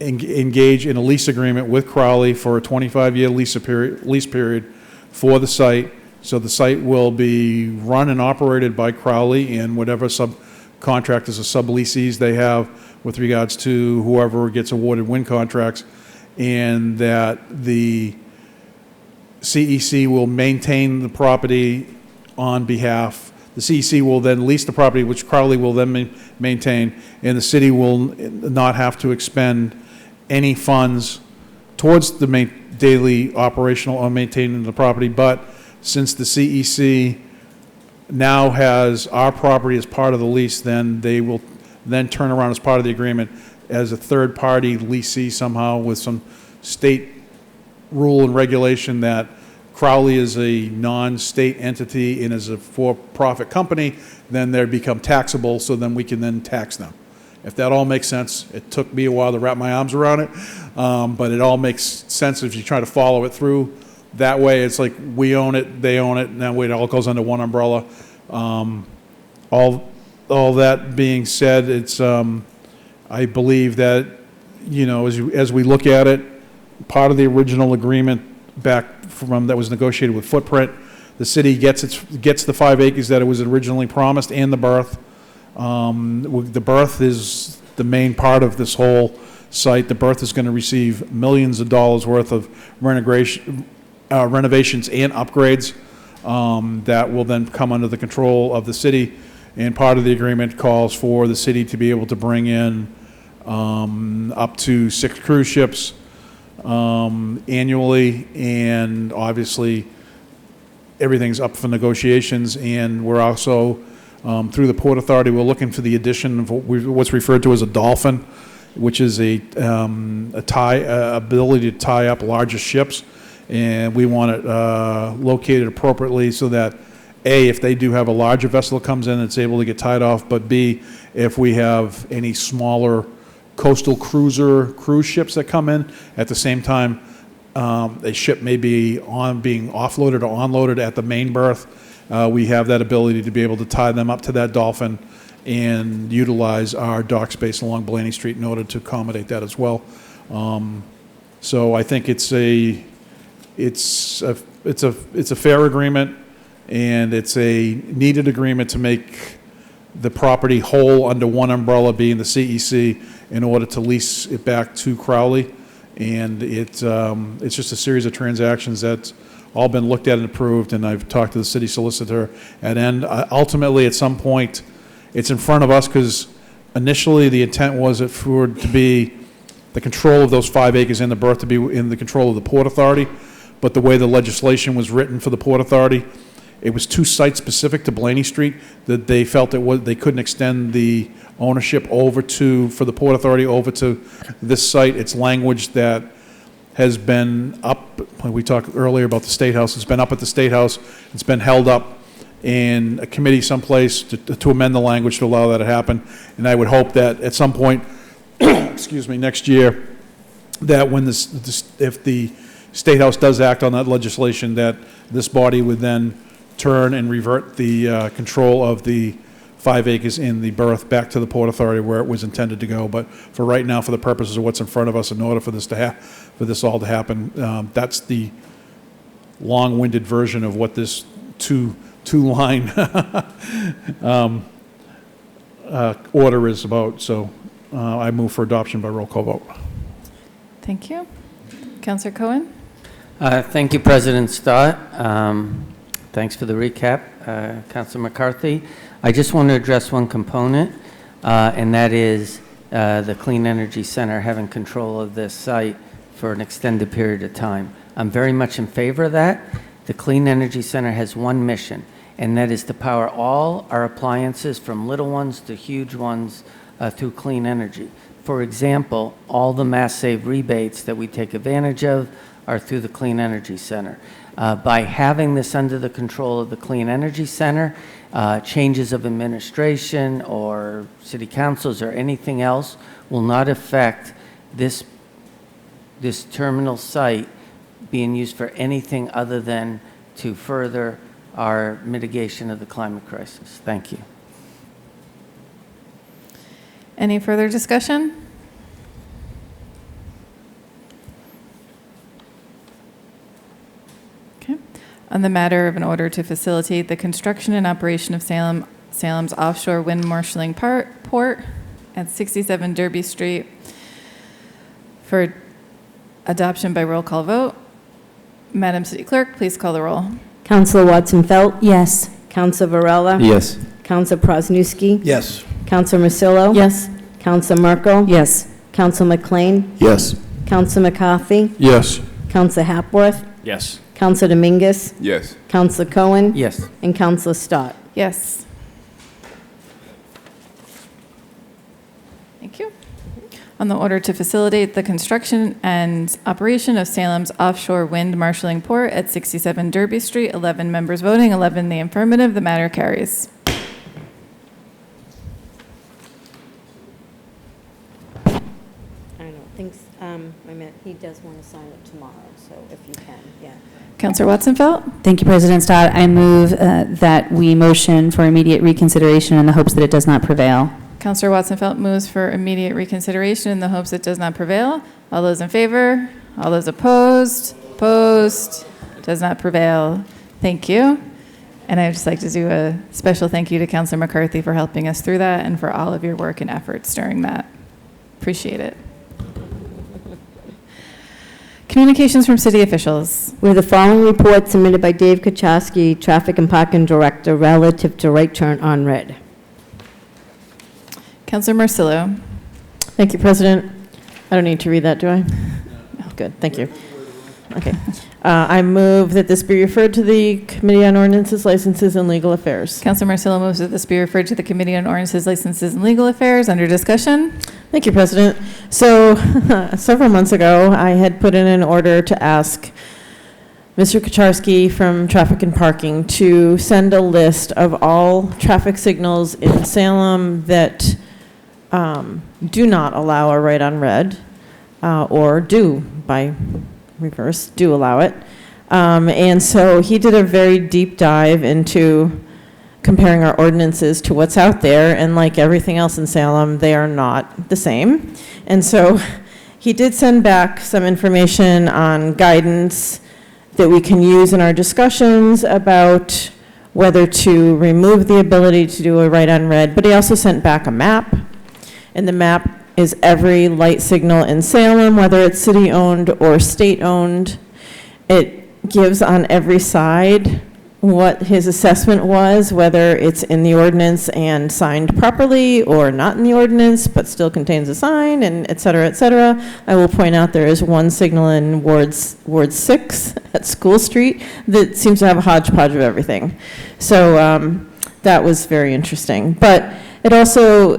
[SPEAKER 9] engage in a lease agreement with Crowley for a 25-year lease period for the site. So the site will be run and operated by Crowley and whatever subcontractors or subleasees they have with regards to whoever gets awarded wind contracts, and that the CEC will maintain the property on behalf. The CEC will then lease the property, which Crowley will then maintain, and the city will not have to expend any funds towards the daily operational or maintaining the property. But since the CEC now has our property as part of the lease, then they will then turn around as part of the agreement as a third-party leasee somehow with some state rule and regulation that Crowley is a non-state entity and is a for-profit company, then they become taxable, so then we can then tax them. If that all makes sense. It took me a while to wrap my arms around it, but it all makes sense if you try to follow it through. That way, it's like we own it, they own it, and that way it all goes under one umbrella. All that being said, it's I believe that, you know, as we look at it, part of the original agreement back from that was negotiated with Footprint, the city gets the 5 acres that it was originally promised and the berth. The berth is the main part of this whole site. The berth is going to receive millions of dollars worth of renovations and upgrades that will then come under the control of the city. And part of the agreement calls for the city to be able to bring in up to 6 cruise ships annually, and obviously everything's up for negotiations. And we're also through the Port Authority, we're looking for the addition of what's referred to as a dolphin, which is a ability to tie up larger ships, and we want it located appropriately so that A, if they do have a larger vessel that comes in, it's able to get tied off, but B, if we have any smaller coastal cruise ships that come in, at the same time, a ship may be being offloaded or onloaded at the main berth. We have that ability to be able to tie them up to that dolphin and utilize our dock space along Blaney Street in order to accommodate that as well. So I think it's a fair agreement, and it's a needed agreement to make the property whole under one umbrella, being the CEC, in order to lease it back to Crowley. And it's just a series of transactions that's all been looked at and approved, and I've talked to the city solicitor at end. Ultimately, at some point, it's in front of us, because initially the intent was for it to be the control of those 5 acres in the berth to be in the control of the Port Authority. But the way the legislation was written for the Port Authority, it was too site-specific to Blaney Street, that they felt they couldn't extend the ownership over for the Port Authority over to this site. It's language that has been up, we talked earlier about the State House, it's been up at the State House, it's been held up in a committee someplace to amend the language to allow that to happen. And I would hope that at some point, excuse me, next year, that when if the State House does act on that legislation, that this body would then turn and revert the control of the 5 acres in the berth back to the Port Authority where it was intended to go. But for right now, for the purposes of what's in front of us, in order for this all to happen, that's the long-winded version of what this two-line order is about. So I move for adoption by roll call vote.
[SPEAKER 1] Thank you. Councillor Cohen?
[SPEAKER 5] Thank you, President Stott. Thanks for the recap, Councilor McCarthy. I just want to address one component, and that is the Clean Energy Center having control of this site for an extended period of time. I'm very much in favor of that. The Clean Energy Center has one mission, and that is to power all our appliances, from little ones to huge ones, through clean energy. For example, all the Mass Save rebates that we take advantage of are through the Clean Energy Center. By having this under the control of the Clean Energy Center, changes of administration or city councils or anything else will not affect this terminal site being used for anything other than to further our mitigation of the climate crisis. Thank you.
[SPEAKER 1] Any further discussion? Okay. On the matter of an order to facilitate the construction and operation of Salem's offshore wind marshaling port at 67 Derby Street for adoption by roll call vote, Madam City Clerk, please call the roll.
[SPEAKER 3] Councilor Watson-Felt?
[SPEAKER 11] Yes.
[SPEAKER 3] Councilor Varela?
[SPEAKER 8] Yes.
[SPEAKER 3] Councilor Prosnewski?
[SPEAKER 2] Yes.
[SPEAKER 3] Councilor Marcillo?
[SPEAKER 4] Yes.
[SPEAKER 3] Councilor Merkel?
[SPEAKER 11] Yes.
[SPEAKER 3] Councilor McLean?
[SPEAKER 6] Yes.
[SPEAKER 3] Councilor McCarthy?
[SPEAKER 9] Yes.
[SPEAKER 3] Councilor Hapworth?
[SPEAKER 10] Yes.
[SPEAKER 3] Councilor Dominguez?
[SPEAKER 13] Yes.
[SPEAKER 3] Councilor Cohen?
[SPEAKER 5] Yes.
[SPEAKER 3] And Councilor Stott.
[SPEAKER 1] Yes. Thank you. On the order to facilitate the construction and operation of Salem's offshore wind marshaling port at 67 Derby Street, 11 members voting, 11 in the affirmative, the matter carries.
[SPEAKER 3] I don't think, he does want to sign it tomorrow, so if you can, yeah.
[SPEAKER 1] Councillor Watson-Felt?
[SPEAKER 11] Thank you, President Stott. I move that we motion for immediate reconsideration in the hopes that it does not prevail.
[SPEAKER 1] Councillor Watson-Felt moves for immediate reconsideration in the hopes it does not prevail. All those in favor? All those opposed? Opposed? Does not prevail. Thank you. And I'd just like to do a special thank you to Councillor McCarthy for helping us through that and for all of your work and efforts during that. Appreciate it. Communications from city officials.
[SPEAKER 3] We have the following report submitted by Dave Kaczowski, Traffic and Parking Director, relative to right turn on red.
[SPEAKER 1] Councillor Marcillo.
[SPEAKER 4] Thank you, President. I don't need to read that, do I? No, good, thank you. Okay. I move that this be referred to the Committee on Ordinances, Licenses, and Legal Affairs.
[SPEAKER 1] Councillor Marcillo moves that this be referred to the Committee on Ordinances, Licenses, and Legal Affairs. Under discussion.
[SPEAKER 4] Thank you, President. So several months ago, I had put in an order to ask Mr. Kaczarski from Traffic and Parking to send a list of all traffic signals in Salem that do not allow a right on red, or do, by reverse, do allow it. And so he did a very deep dive into comparing our ordinances to what's out there, and like everything else in Salem, they are not the same. And so he did send back some information on guidance that we can use in our discussions about whether to remove the ability to do a right on red, but he also sent back a map, and the map is every light signal in Salem, whether it's city-owned or state-owned. It gives on every side what his assessment was, whether it's in the ordinance and signed properly or not in the ordinance, but still contains a sign, and et cetera, et cetera. I will point out there is one signal in Ward 6 at School Street that seems to have a hodgepodge of everything. So that was very interesting. But it also,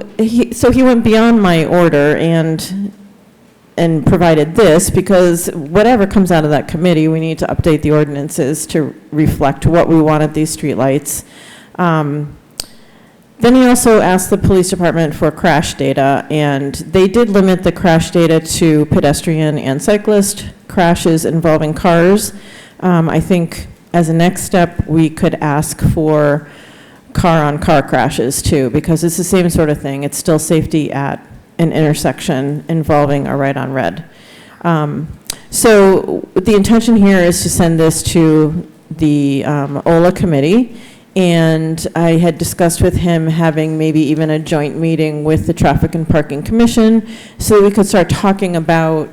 [SPEAKER 4] so he went beyond my order and provided this, because whatever comes out of that committee, we need to update the ordinances to reflect what we want at these streetlights. Then he also asked the police department for crash data, and they did limit the crash data to pedestrian and cyclist crashes involving cars. I think as a next step, we could ask for car-on-car crashes too, because it's the same sort of thing. It's still safety at an intersection involving a right on red. So the intention here is to send this to the OLA committee, and I had discussed with him having maybe even a joint meeting with the Traffic and Parking Commission so that we could start talking about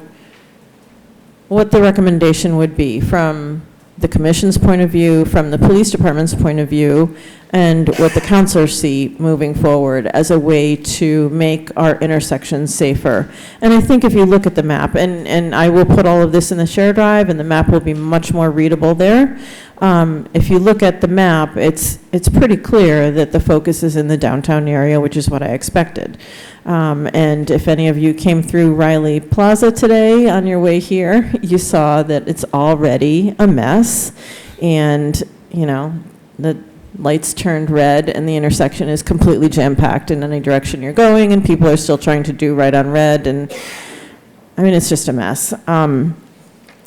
[SPEAKER 4] what the recommendation would be from the commission's point of view, from the police department's point of view, and what the councilors see moving forward as a way to make our intersections safer. And I think if you look at the map, and I will put all of this in the share drive, and the map will be much more readable there. If you look at the map, it's pretty clear that the focus is in the downtown area, which is what I expected. And if any of you came through Riley Plaza today on your way here, you saw that it's already a mess. And, you know, the lights turned red and the intersection is completely jam-packed in any direction you're going, and people are still trying to do right on red. And, I mean, it's just a mess.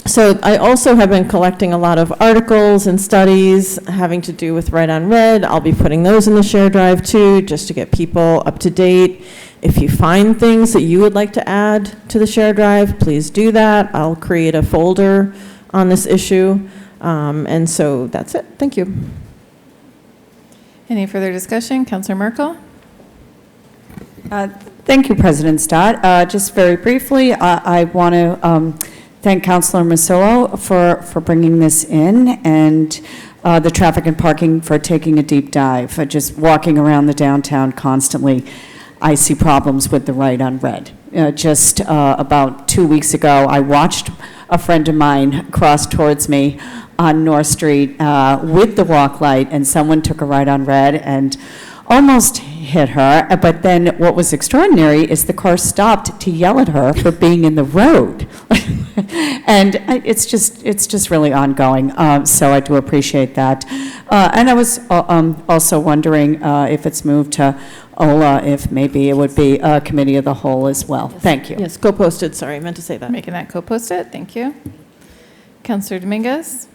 [SPEAKER 4] So I also have been collecting a lot of articles and studies having to do with right on red. I'll be putting those in the share drive too, just to get people up to date. If you find things that you would like to add to the share drive, please do that. I'll create a folder on this issue. And so that's it. Thank you.
[SPEAKER 1] Any further discussion? Councilor Merkel?
[SPEAKER 12] Thank you, President Stott. Just very briefly, I want to thank Councilor Masillo for bringing this in, and the Traffic and Parking for taking a deep dive. Just walking around the downtown constantly, I see problems with the right on red. Just about 2 weeks ago, I watched a friend of mine cross towards me on North Street with the walk light, and someone took a right on red and almost hit her. But then what was extraordinary is the car stopped to yell at her for being in the road. And it's just really ongoing. So I do appreciate that. And I was also wondering if it's moved to OLA, if maybe it would be a committee of the whole as well. Thank you.
[SPEAKER 4] Yes, co-posted, sorry, I meant to say that.
[SPEAKER 1] Making that co-posted. Thank you. Councilor Dominguez?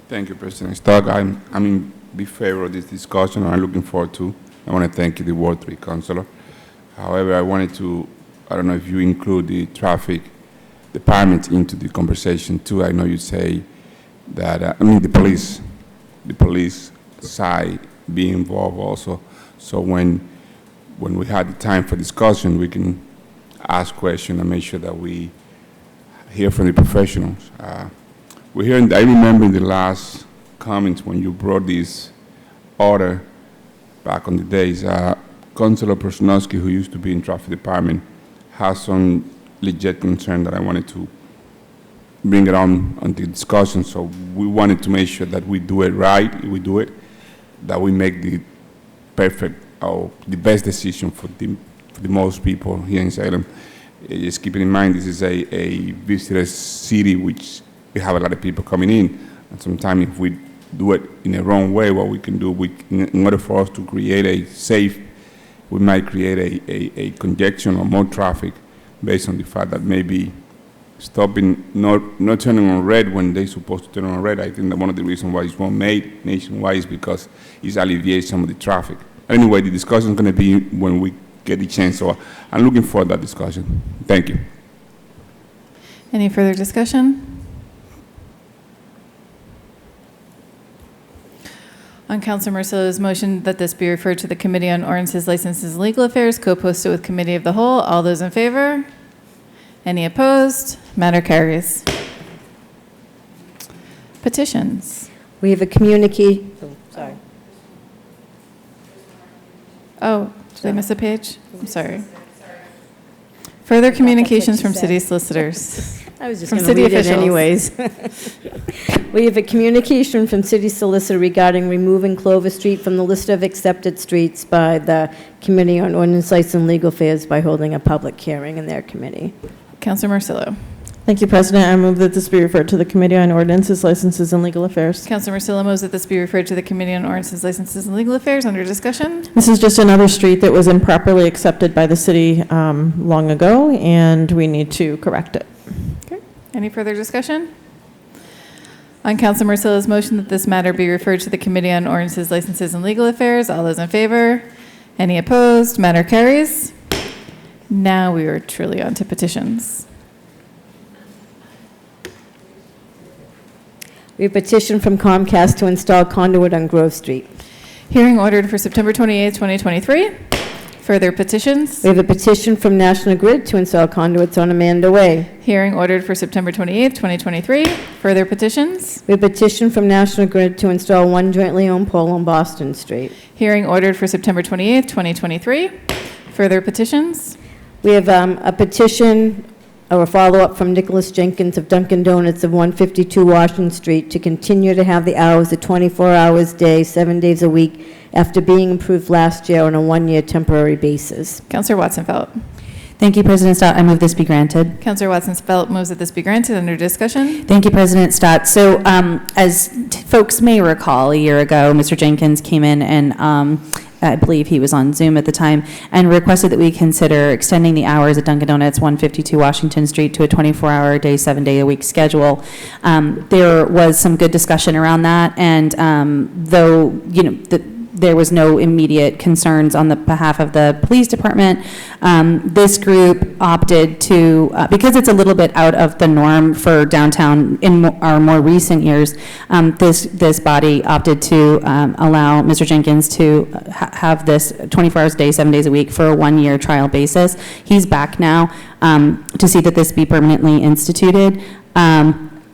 [SPEAKER 13] Thank you, President Stark. I'm in big favor of this discussion, and I'm looking forward to. I want to thank you, the Ward 3 Councilor. However, I wanted to, I don't know if you include the traffic department into the conversation too. I know you say that, the police side be involved also. So when we had the time for discussion, we can ask questions and make sure that we hear from the professionals. I remember in the last comments when you brought this order back on the days, Councilor Personowski, who used to be in traffic department, has some legit concern that I wanted to bring it on the discussion. So we wanted to make sure that we do it right, that we make the perfect or the best decision for the most people here in Salem. Just keeping in mind this is a visitor city, which we have a lot of people coming in, and sometimes if we do it in a wrong way, what we can do, in order for us to create a safe, we might create a congestion or more traffic based on the fact that maybe stopping, not turning on red when they're supposed to turn on red. I think that one of the reasons why it's not made nationwide is because it alleviates some of the traffic. Anyway, the discussion is going to be when we get the chance, so I'm looking forward to that discussion. Thank you.
[SPEAKER 1] Any further discussion? On Councilor Marsillo's motion that this be referred to the Committee on Ordinances, Licenses, and Legal Affairs, co-posted with Committee of the Whole. All those in favor? Any opposed? Matter carries. Petitions.
[SPEAKER 3] We have a sorry.
[SPEAKER 1] Oh, did I miss a page? I'm sorry. Further communications from city solicitors.
[SPEAKER 3] I was just
[SPEAKER 1] From
[SPEAKER 3] going to
[SPEAKER 1] city
[SPEAKER 3] read it
[SPEAKER 1] officials.
[SPEAKER 3] anyways. We have a communication from city solicitor regarding removing Clover Street from the list of accepted streets by the Committee on Ordinance, License, and Legal Affairs by holding a public hearing in their committee.
[SPEAKER 1] Councilor Marsillo.
[SPEAKER 4] Thank you, President. I move that this be referred to the Committee on Ordinances, Licenses, and Legal Affairs.
[SPEAKER 1] Councilor Marsillo moves that this be referred to the Committee on Ordinances, Licenses, and Legal Affairs. Under discussion.
[SPEAKER 4] This is just another street that was improperly accepted by the city long ago, and we need to correct it.
[SPEAKER 1] Okay. Any further discussion? On Councilor Marsillo's motion that this matter be referred to the Committee on Ordinances, Licenses, and Legal Affairs. All those in favor? Any opposed? Matter carries. Now we are truly on to petitions.
[SPEAKER 3] We have a petition from Comcast to install conduit on Grove Street.
[SPEAKER 1] Hearing ordered for September 28, 2023. Further petitions.
[SPEAKER 3] We have a petition from National Grid to install conduits on Amanda Way.
[SPEAKER 1] Hearing ordered for September 28, 2023. Further petitions.
[SPEAKER 3] We have a petition from National Grid to install one jointly owned pole on Boston Street.
[SPEAKER 1] Hearing ordered for September 28, 2023. Further petitions.
[SPEAKER 3] We have a petition or a follow-up from Nicholas Jenkins of Dunkin' Donuts of 152 Washington Street to continue to have the hours of 24 hours a day, 7 days a week, after being improved last year on a one-year temporary basis.
[SPEAKER 1] Councillor Watson-Felt.
[SPEAKER 11] Thank you, President Stott. I move this be granted.
[SPEAKER 1] Councillor Watson-Felt moves that this be granted. Under discussion.
[SPEAKER 11] Thank you, President Stott. So as folks may recall, a year ago, Mr. Jenkins came in and I believe he was on Zoom at the time, and requested that we consider extending the hours at Dunkin' Donuts, 152 Washington Street, to a 24-hour day, 7-day-a-week schedule. There was some good discussion around that, and though, you know, there was no immediate concerns on the behalf of the police department, this group opted to, because it's a little bit out of the norm for downtown in our more recent years, this body opted to allow Mr. Jenkins to have this 24 hours a day, 7 days a week for a one-year trial basis. He's back now to see that this be permanently instituted.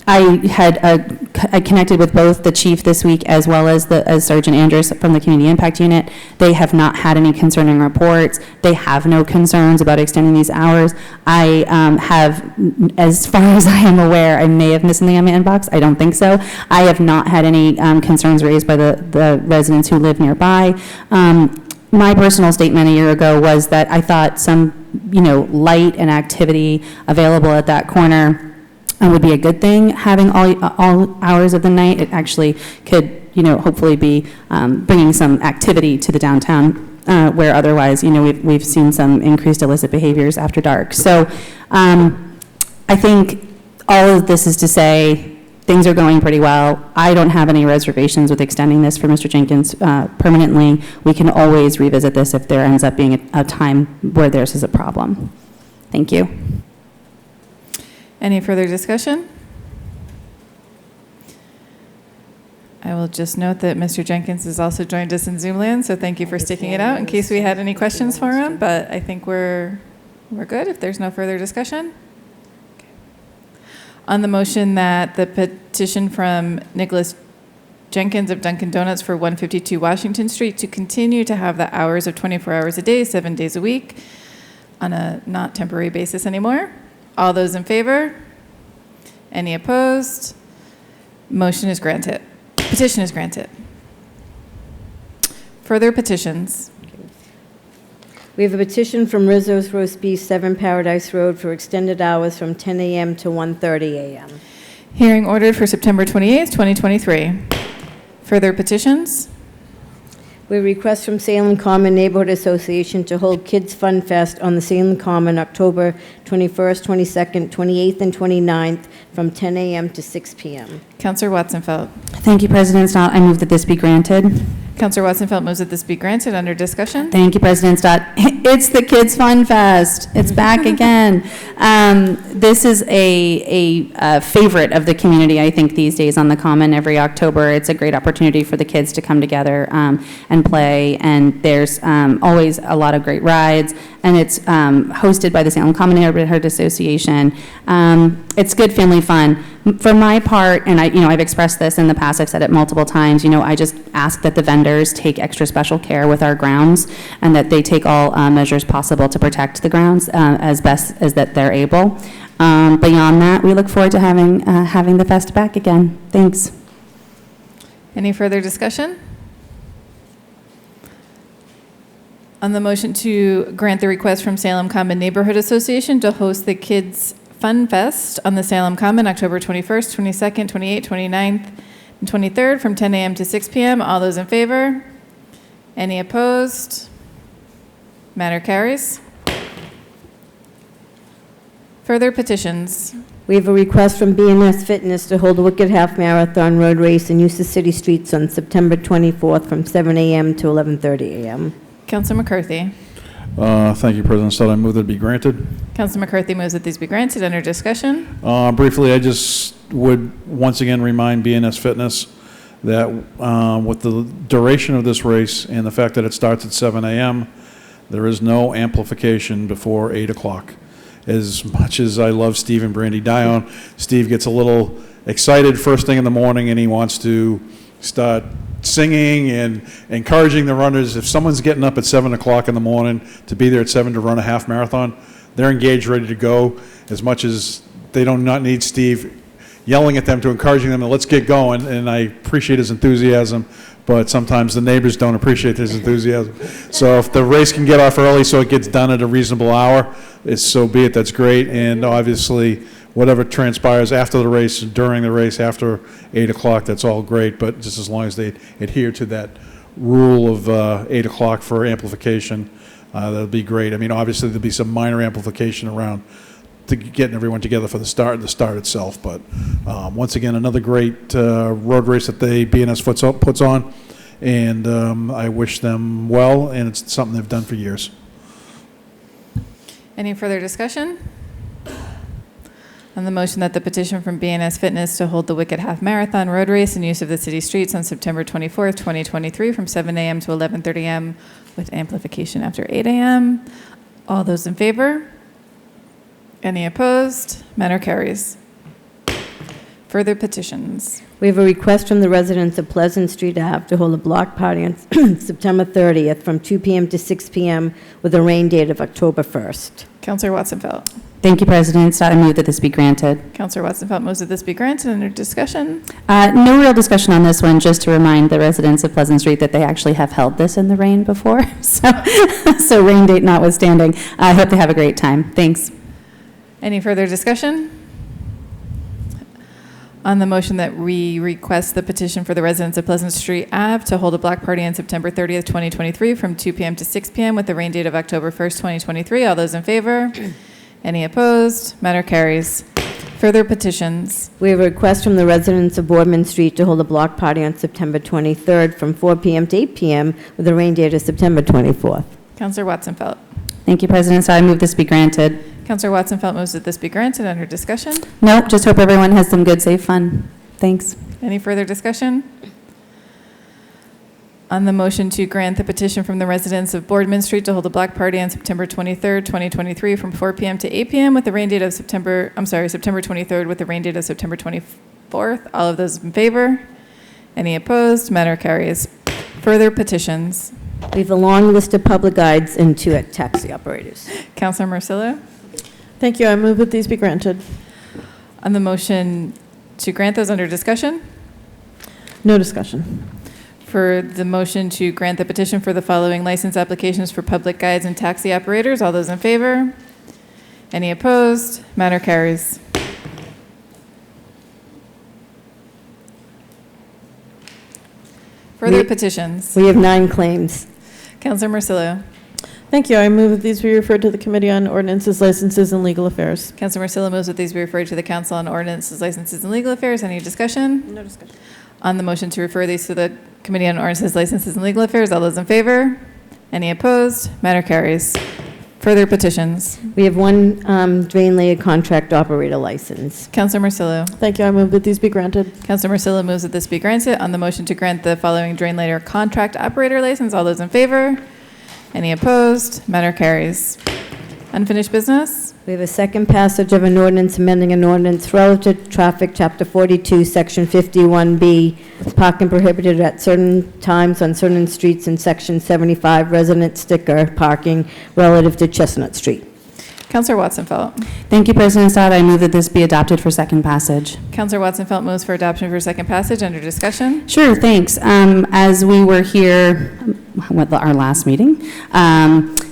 [SPEAKER 11] I connected with both the chief this week as well as Sergeant Andrews from the Community Impact Unit. They have not had any concerning reports. They have no concerns about extending these hours. I have, as far as I am aware, I may have missed something on my inbox. I don't think so. I have not had any concerns raised by the residents who live nearby. My personal statement a year ago was that I thought some, light and activity available at that corner would be a good thing. Having all hours of the night, it actually could, hopefully be bringing some activity to the downtown, where otherwise, we've seen some increased illicit behaviors after dark. So I think all of this is to say things are going pretty well. I don't have any reservations with extending this for Mr. Jenkins permanently. We can always revisit this if there ends up being a time where there's a problem. Thank you.
[SPEAKER 1] Any further discussion? I will just note that Mr. Jenkins has also joined us in Zoom land, so thank you for sticking it out in case we had any questions for him, but I think we're good if there's no further discussion. Okay. On the motion that the petition from Nicholas Jenkins of Dunkin' Donuts for 152 Washington Street to continue to have the hours of 24 hours a day, 7 days a week on a not temporary basis anymore. All those in favor? Any opposed? Motion is granted. Petition is granted. Further petitions.
[SPEAKER 3] We have a petition from Rizzo's Roast Beef, 7 Paradise Road, for extended hours from 10 a.m. to 1:30 a.m.
[SPEAKER 1] Hearing ordered for September 28th, 2023. Further petitions.
[SPEAKER 3] We request from Salem Common Neighborhood Association to hold Kids Fun Fest on the Salem Common October 21st, 22nd, 28th, and 29th from 10 a.m. to 6 p.m.
[SPEAKER 1] Councillor Watson-Felt.
[SPEAKER 11] Thank you, President Stott. I move that this be granted.
[SPEAKER 1] Counselor Watson-Felt moves that this be granted. Under discussion.
[SPEAKER 11] Thank you, President Stott. It's the Kids Fun Fest. It's back again. This is a favorite of the community, I think, these days on the Common every October. It's a great opportunity for the kids to come together and play, and there's always a lot of great rides, and it's hosted by the Salem Common Neighborhood Association. It's good family fun. For my part, and I've expressed this in the past, I've said it multiple times, I just ask that the vendors take extra special care with our grounds and that they take all measures possible to protect the grounds as best as that they're able. Beyond that, we look forward to having the fest back again. Thanks.
[SPEAKER 1] Any further discussion? On the motion to grant the request from Salem Common Neighborhood Association to host the Kids Fun Fest on the Salem Common, October 21st, 22nd, 28th, 29th, and 23rd from 10 a.m. to 6 p.m. All those in favor? Any opposed? Matter carries. Further petitions.
[SPEAKER 3] We have a request from B&S Fitness to hold a Wicked Half Marathon Road Race in use of city streets on September 24th from 7 a.m. to 11:30 a.m.
[SPEAKER 1] Councilor McCarthy.
[SPEAKER 9] Thank you, President Stott. I move that it be granted.
[SPEAKER 1] Councilor McCarthy moves that these be granted. Under discussion.
[SPEAKER 9] Briefly, I just would once again remind B&S Fitness that with the duration of this race and the fact that it starts at 7 a.m., there is no amplification before 8 o'clock. As much as I love Steve and Brandy Dion, Steve gets a little excited first thing in the morning and he wants to start singing and encouraging the runners. If someone's getting up at 7 o'clock in the morning to be there at 7 to run a half marathon, they're engaged, ready to go, as much as they don't not need Steve yelling at them to encouraging them, and let's get going. And I appreciate his enthusiasm, but sometimes the neighbors don't appreciate his enthusiasm. So if the race can get off early so it gets done at a reasonable hour, so be it. That's great. And obviously, whatever transpires after the race, during the race, after 8 o'clock, that's all great. But just as long as they adhere to that rule of 8 o'clock for amplification, that'll be great. I mean, obviously, there'll be some minor amplification around getting everyone together for the start itself. But once again, another great road race that B&S puts on. And I wish them well, and it's something they've done for years.
[SPEAKER 1] Any further discussion? On the motion that the petition from B&S Fitness to hold the Wicked Half Marathon Road Race in use of the city streets on September 24th, 2023 from 7 a.m. to 11:30 a.m. with amplification after 8 a.m. All those in favor? Any opposed? Matter carries. Further petitions.
[SPEAKER 3] We have a request from the residents of Pleasant Street Ave to hold a block party on September 30th from 2 p.m. to 6 p.m. with a rain date of October 1st.
[SPEAKER 1] Councilor Watson-Felt.
[SPEAKER 11] Thank you, President Stott. I move that this be granted.
[SPEAKER 1] Councilor Watson-Felt moves that this be granted. Under discussion.
[SPEAKER 11] No real discussion on this one, just to remind the residents of Pleasant Street that they actually have held this in the rain before. So rain date notwithstanding, I hope they have a great time. Thanks.
[SPEAKER 1] Any further discussion? On the motion that we request the petition for the residents of Pleasant Street Ave to hold a block party on September 30th, 2023 from 2 p.m. to 6 p.m. with the rain date of October 1st, 2023. All those in favor? Any opposed? Matter carries. Further petitions.
[SPEAKER 3] We have a request from the residents of Boardman Street to hold a block party on September 23rd from 4 p.m. to 8 p.m. with a rain date of September 24th.
[SPEAKER 1] Councilor Watson-Felt.
[SPEAKER 11] Thank you, President Stott. I move this be granted.
[SPEAKER 1] Councilor Watson-Felt moves that this be granted. Under discussion.
[SPEAKER 11] Nope, just hope everyone has some good, safe fun. Thanks.
[SPEAKER 1] Any further discussion? On the motion to grant the petition from the residents of Boardman Street to hold a block party on September 23rd, 2023 from 4 p.m. to 8 p.m. with the rain date of September 23rd with the rain date of September 24th. All of those in favor? Any opposed? Matter carries. Further petitions.
[SPEAKER 3] We have a long list of public guides and two taxi operators.
[SPEAKER 1] Councilor Marcillo.
[SPEAKER 4] Thank you. I move that these be granted.
[SPEAKER 1] On the motion to grant those, under discussion.
[SPEAKER 4] No discussion.
[SPEAKER 1] For the motion to grant the petition for the following license applications for public guides and taxi operators, all those in favor? Any opposed? Matter carries. Further petitions.
[SPEAKER 3] We have 9 claims.
[SPEAKER 1] Councilor Marcillo.
[SPEAKER 4] Thank you. I move that these be referred to the Committee on Ordinances, Licenses, and Legal Affairs.
[SPEAKER 1] Councilor Marcillo moves that these be referred to the Council on Ordinances, Licenses, and Legal Affairs. Any discussion?
[SPEAKER 4] No discussion.
[SPEAKER 1] On the motion to refer these to the Committee on Ordinances, Licenses, and Legal Affairs, all those in favor? Any opposed? Matter carries. Further petitions.
[SPEAKER 3] We have one drain layer contract operator license.
[SPEAKER 1] Councilor Marcillo.
[SPEAKER 4] Thank you. I move that these be granted.
[SPEAKER 1] Councilor Marcillo moves that this be granted. On the motion to grant the following drain layer contract operator license, all those in favor? Any opposed? Matter carries. Unfinished business.
[SPEAKER 3] We have a second passage of an ordinance amending an ordinance relative to traffic, Chapter 42, Section 51B, parking prohibited at certain times on certain streets, and Section 75, resident sticker parking relative to Chestnut Street.
[SPEAKER 1] Councilor Watson-Felt.
[SPEAKER 11] Thank you, President Stott. I move that this be adopted for second passage.
[SPEAKER 1] Councilor Watson-Felt moves for adoption for second passage. Under discussion.
[SPEAKER 11] Sure, thanks. As we were here with our last meeting,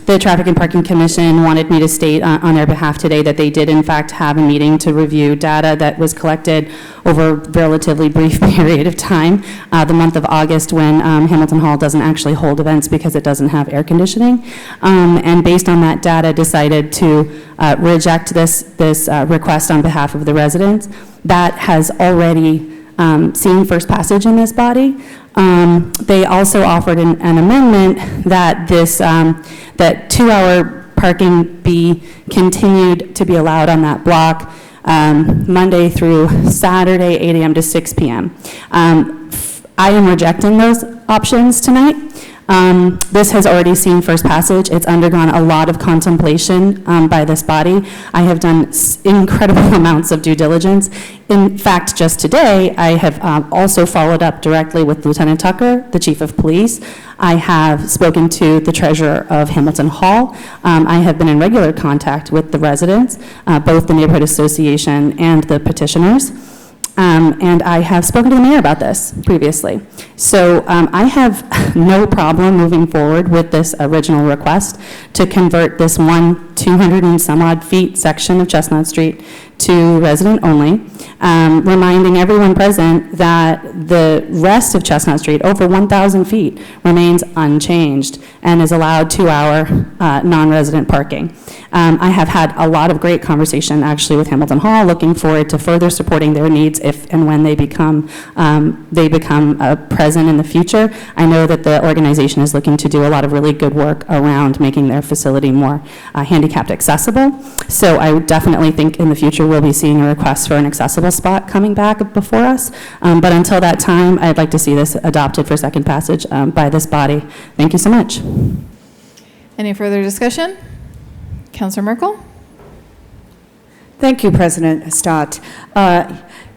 [SPEAKER 11] the Traffic and Parking Commission wanted me to state on their behalf today that they did in fact have a meeting to review data that was collected over a relatively brief period of time, the month of August, when Hamilton Hall doesn't actually hold events because it doesn't have air conditioning. And based on that data, decided to reject this request on behalf of the residents. That has already seen first passage in this body. They also offered an amendment that that 2-hour parking be continued to be allowed on that block Monday through Saturday, 8 a.m. to 6 p.m. I am rejecting those options tonight. This has already seen first passage. It's undergone a lot of contemplation by this body. I have done incredible amounts of due diligence. In fact, just today, I have also followed up directly with Lieutenant Tucker, the Chief of Police. I have spoken to the Treasurer of Hamilton Hall. I have been in regular contact with the residents, both the Neighborhood Association and the petitioners. And I have spoken to the mayor about this previously. So I have no problem moving forward with this original request to convert this 200 and some odd feet section of Chestnut Street to resident only, reminding everyone present that the rest of Chestnut Street, over 1,000 feet, remains unchanged and is allowed 2-hour non-resident parking. I have had a lot of great conversation actually with Hamilton Hall, looking forward to further supporting their needs if and when they become present in the future. I know that the organization is looking to do a lot of really good work around making their facility more handicapped accessible. So I would definitely think in the future we'll be seeing a request for an accessible spot coming back before us. But until that time, I'd like to see this adopted for second passage by this body. Thank you so much.
[SPEAKER 1] Any further discussion? Councilor Merkel?
[SPEAKER 12] Thank you, President Stott.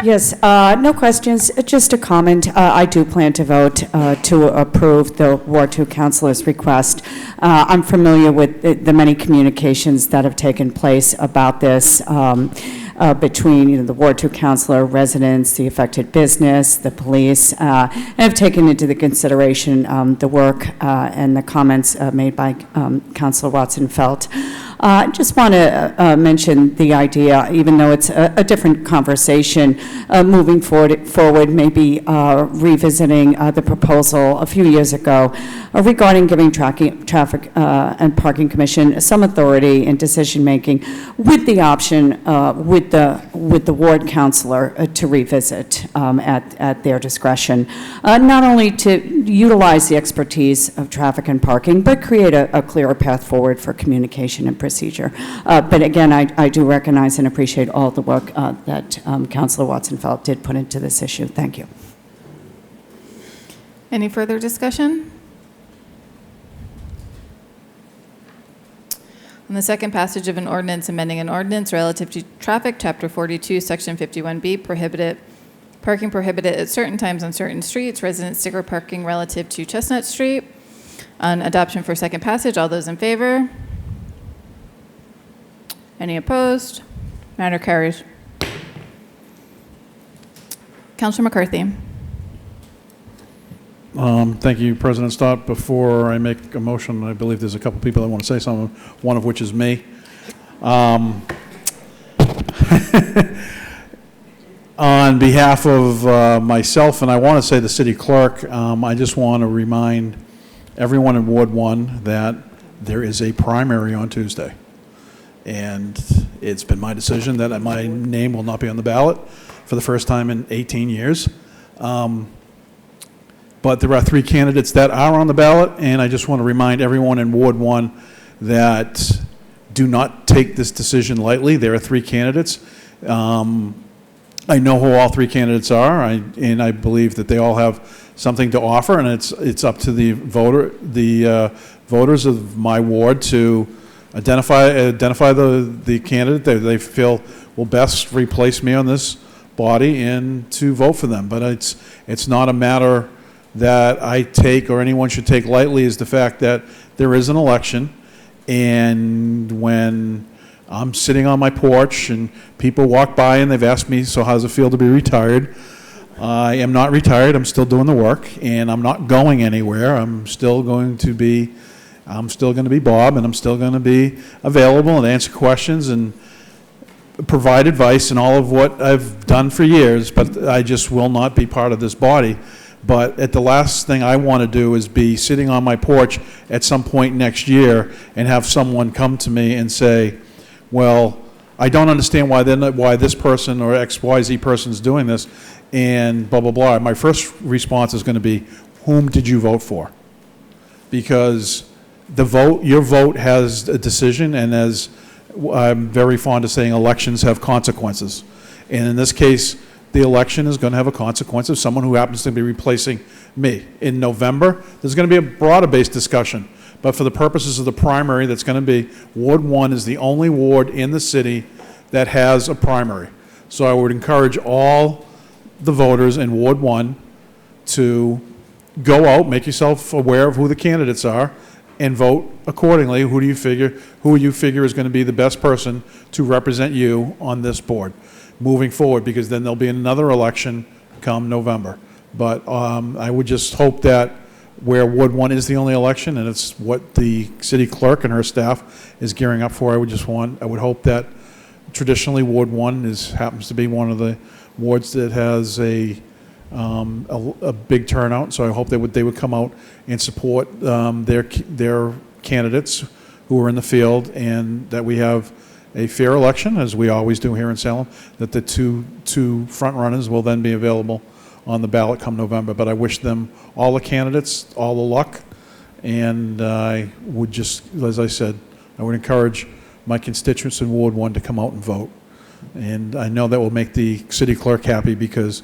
[SPEAKER 12] Yes, no questions, just a comment. I do plan to vote to approve the Ward 2 Councilor's request. I'm familiar with the many communications that have taken place about this between the Ward 2 Councilor, residents, the affected business, the police, and have taken into the consideration the work and the comments made by Councilor Watson-Felt. I just want to mention the idea, even though it's a different conversation, moving forward maybe revisiting the proposal a few years ago regarding giving Traffic and Parking Commission some authority in decision-making with the option with the ward councilor to revisit at their discretion, not only to utilize the expertise of traffic and parking, but create a clearer path forward for communication and procedure. But again, I do recognize and appreciate all the work that Councilor Watson-Felt did put into this issue. Thank you.
[SPEAKER 1] Any further discussion? On the second passage of an ordinance amending an ordinance relative to traffic, Chapter 42, Section 51B, parking prohibited at certain times on certain streets, resident sticker parking relative to Chestnut Street. On adoption for second passage, all those in favor? Any opposed? Matter carries. Councilor McCarthy.
[SPEAKER 9] Thank you, President Stott. Before I make a motion, I believe there's a couple people that want to say something, one of which is me. On behalf of myself, and I want to say the city clerk, I just want to remind everyone in Ward 1 that there is a primary on Tuesday. And it's been my decision that my name will not be on the ballot for the first time in 18 years. But there are 3 candidates that are on the ballot, and I just want to remind everyone in Ward 1 that do not take this decision lightly. There are 3 candidates. I know who all 3 candidates are, and I believe that they all have something to offer, and it's up to the voters of my ward to identify the candidate that they feel will best replace me on this body and to vote for them. But it's not a matter that I take or anyone should take lightly, is the fact that there is an election, and when I'm sitting on my porch and people walk by and they've asked me, so how's it feel to be retired? I am not retired. I'm still doing the work, and I'm not going anywhere. I'm still going to be Bob, and I'm still going to be available and answer questions and provide advice and all of what I've done for years, but I just will not be part of this body. But at the last thing I want to do is be sitting on my porch at some point next year and have someone come to me and say, well, I don't understand why this person or XYZ person is doing this, and blah, blah, blah. My first response is going to be, whom did you vote for? Because your vote has a decision, and as I'm very fond of saying, elections have consequences. And in this case, the election is going to have a consequence of someone who happens to be replacing me. In November, there's going to be a broader-based discussion. But for the purposes of the primary, that's going to be, Ward 1 is the only ward in the city that has a primary. So I would encourage all the voters in Ward 1 to go out, make yourself aware of who the candidates are, and vote accordingly. Who you figure is going to be the best person to represent you on this board moving forward, because then there'll be another election come November. But I would just hope that where Ward 1 is the only election, and it's what the city clerk and her staff is gearing up for, I would hope that traditionally Ward 1 happens to be one of the wards that has a big turnout. So I hope they would come out and support their candidates who are in the field, and that we have a fair election, as we always do here in Salem, that the two front runners will then be available on the ballot come November. But I wish them, all the candidates, all the luck, and I would just, as I said, I would encourage my constituents in Ward 1 to come out and vote. And I know that will make the city clerk happy, because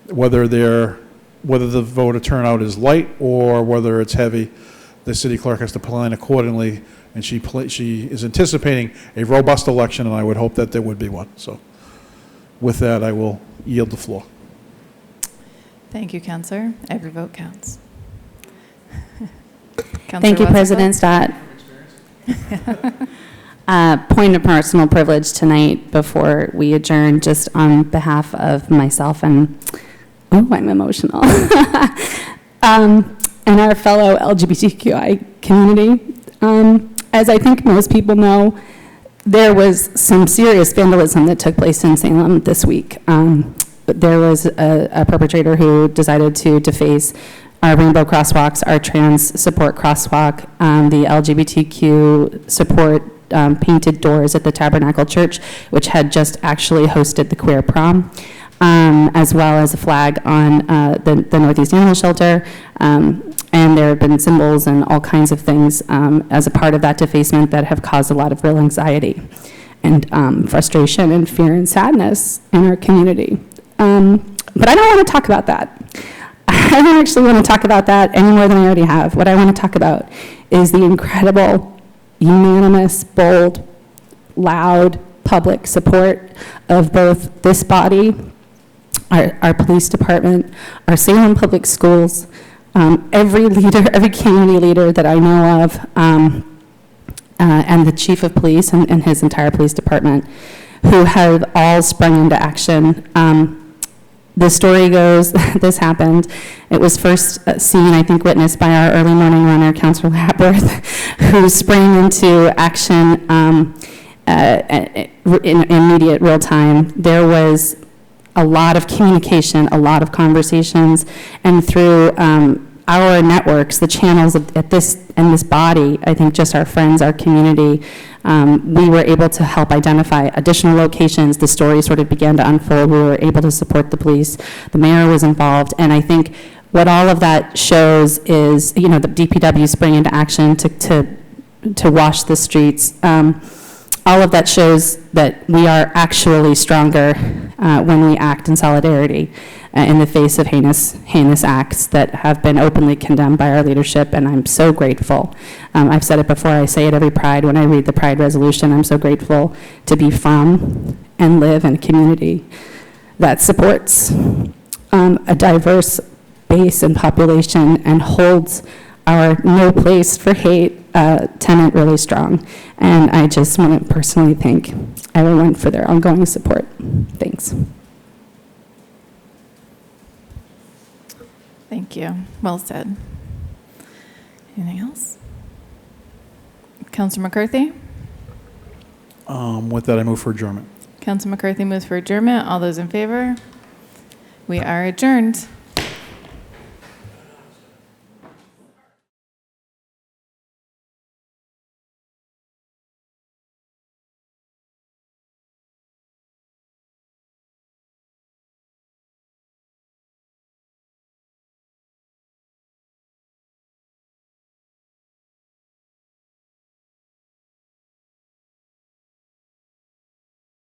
[SPEAKER 9] whether the voter turnout is light or whether it's heavy, the city clerk has to plan accordingly, and she is anticipating a robust election, and I would hope that there would be one. So with that, I will yield the floor.
[SPEAKER 1] Thank you, Counselor. Every vote counts.
[SPEAKER 11] Thank you, President Stott. Point of personal privilege tonight before we adjourn, just on behalf of myself and, oh, I'm emotional, and our fellow LGBTQI community. As I think most people know, there was some serious vandalism that took place in Salem this week. There was a perpetrator who decided to deface our rainbow crosswalks, our trans support crosswalk, the LGBTQ support painted doors at the Tabernacle Church, which had just actually hosted the queer prom, as well as a flag on the Northeast Animal Shelter. And there have been symbols and all kinds of things as a part of that defacement that have caused a lot of real anxiety and frustration and fear and sadness in our community. But I don't want to talk about that. I don't actually want to talk about that any more than I already have. What I want to talk about is the incredible, unanimous, bold, loud public support of both this body, our police department, our Salem Public Schools, every leader, every community leader that I know of, and the chief of police and his entire police department, who have all sprung into action. The story goes, this happened. It was first seen, I think, witnessed by our early morning runner, Councilor Lapworth, who sprang into action in immediate real time. There was a lot of communication, a lot of conversations, and through our networks, the channels at this and this body, I think just our friends, our community, we were able to help identify additional locations. The story sort of began to unfold. We were able to support the police. The mayor was involved, and I think what all of that shows is, you know, the DPW spring into action to wash the streets. All of that shows that we are actually stronger when we act in solidarity in the face of heinous acts that have been openly condemned by our leadership, and I'm so grateful. I've said it before, I say it every Pride. When I read the Pride resolution, I'm so grateful to be from and live in a community that supports a diverse base and population and holds our no place for hate tenet really strong. And I just want to personally thank everyone for their ongoing support. Thanks.
[SPEAKER 1] Thank you. Well said. Anything else? Councilor McCarthy?
[SPEAKER 9] With that, I move for adjournment.
[SPEAKER 1] Councilor McCarthy moves for adjournment. All those in favor? We are adjourned.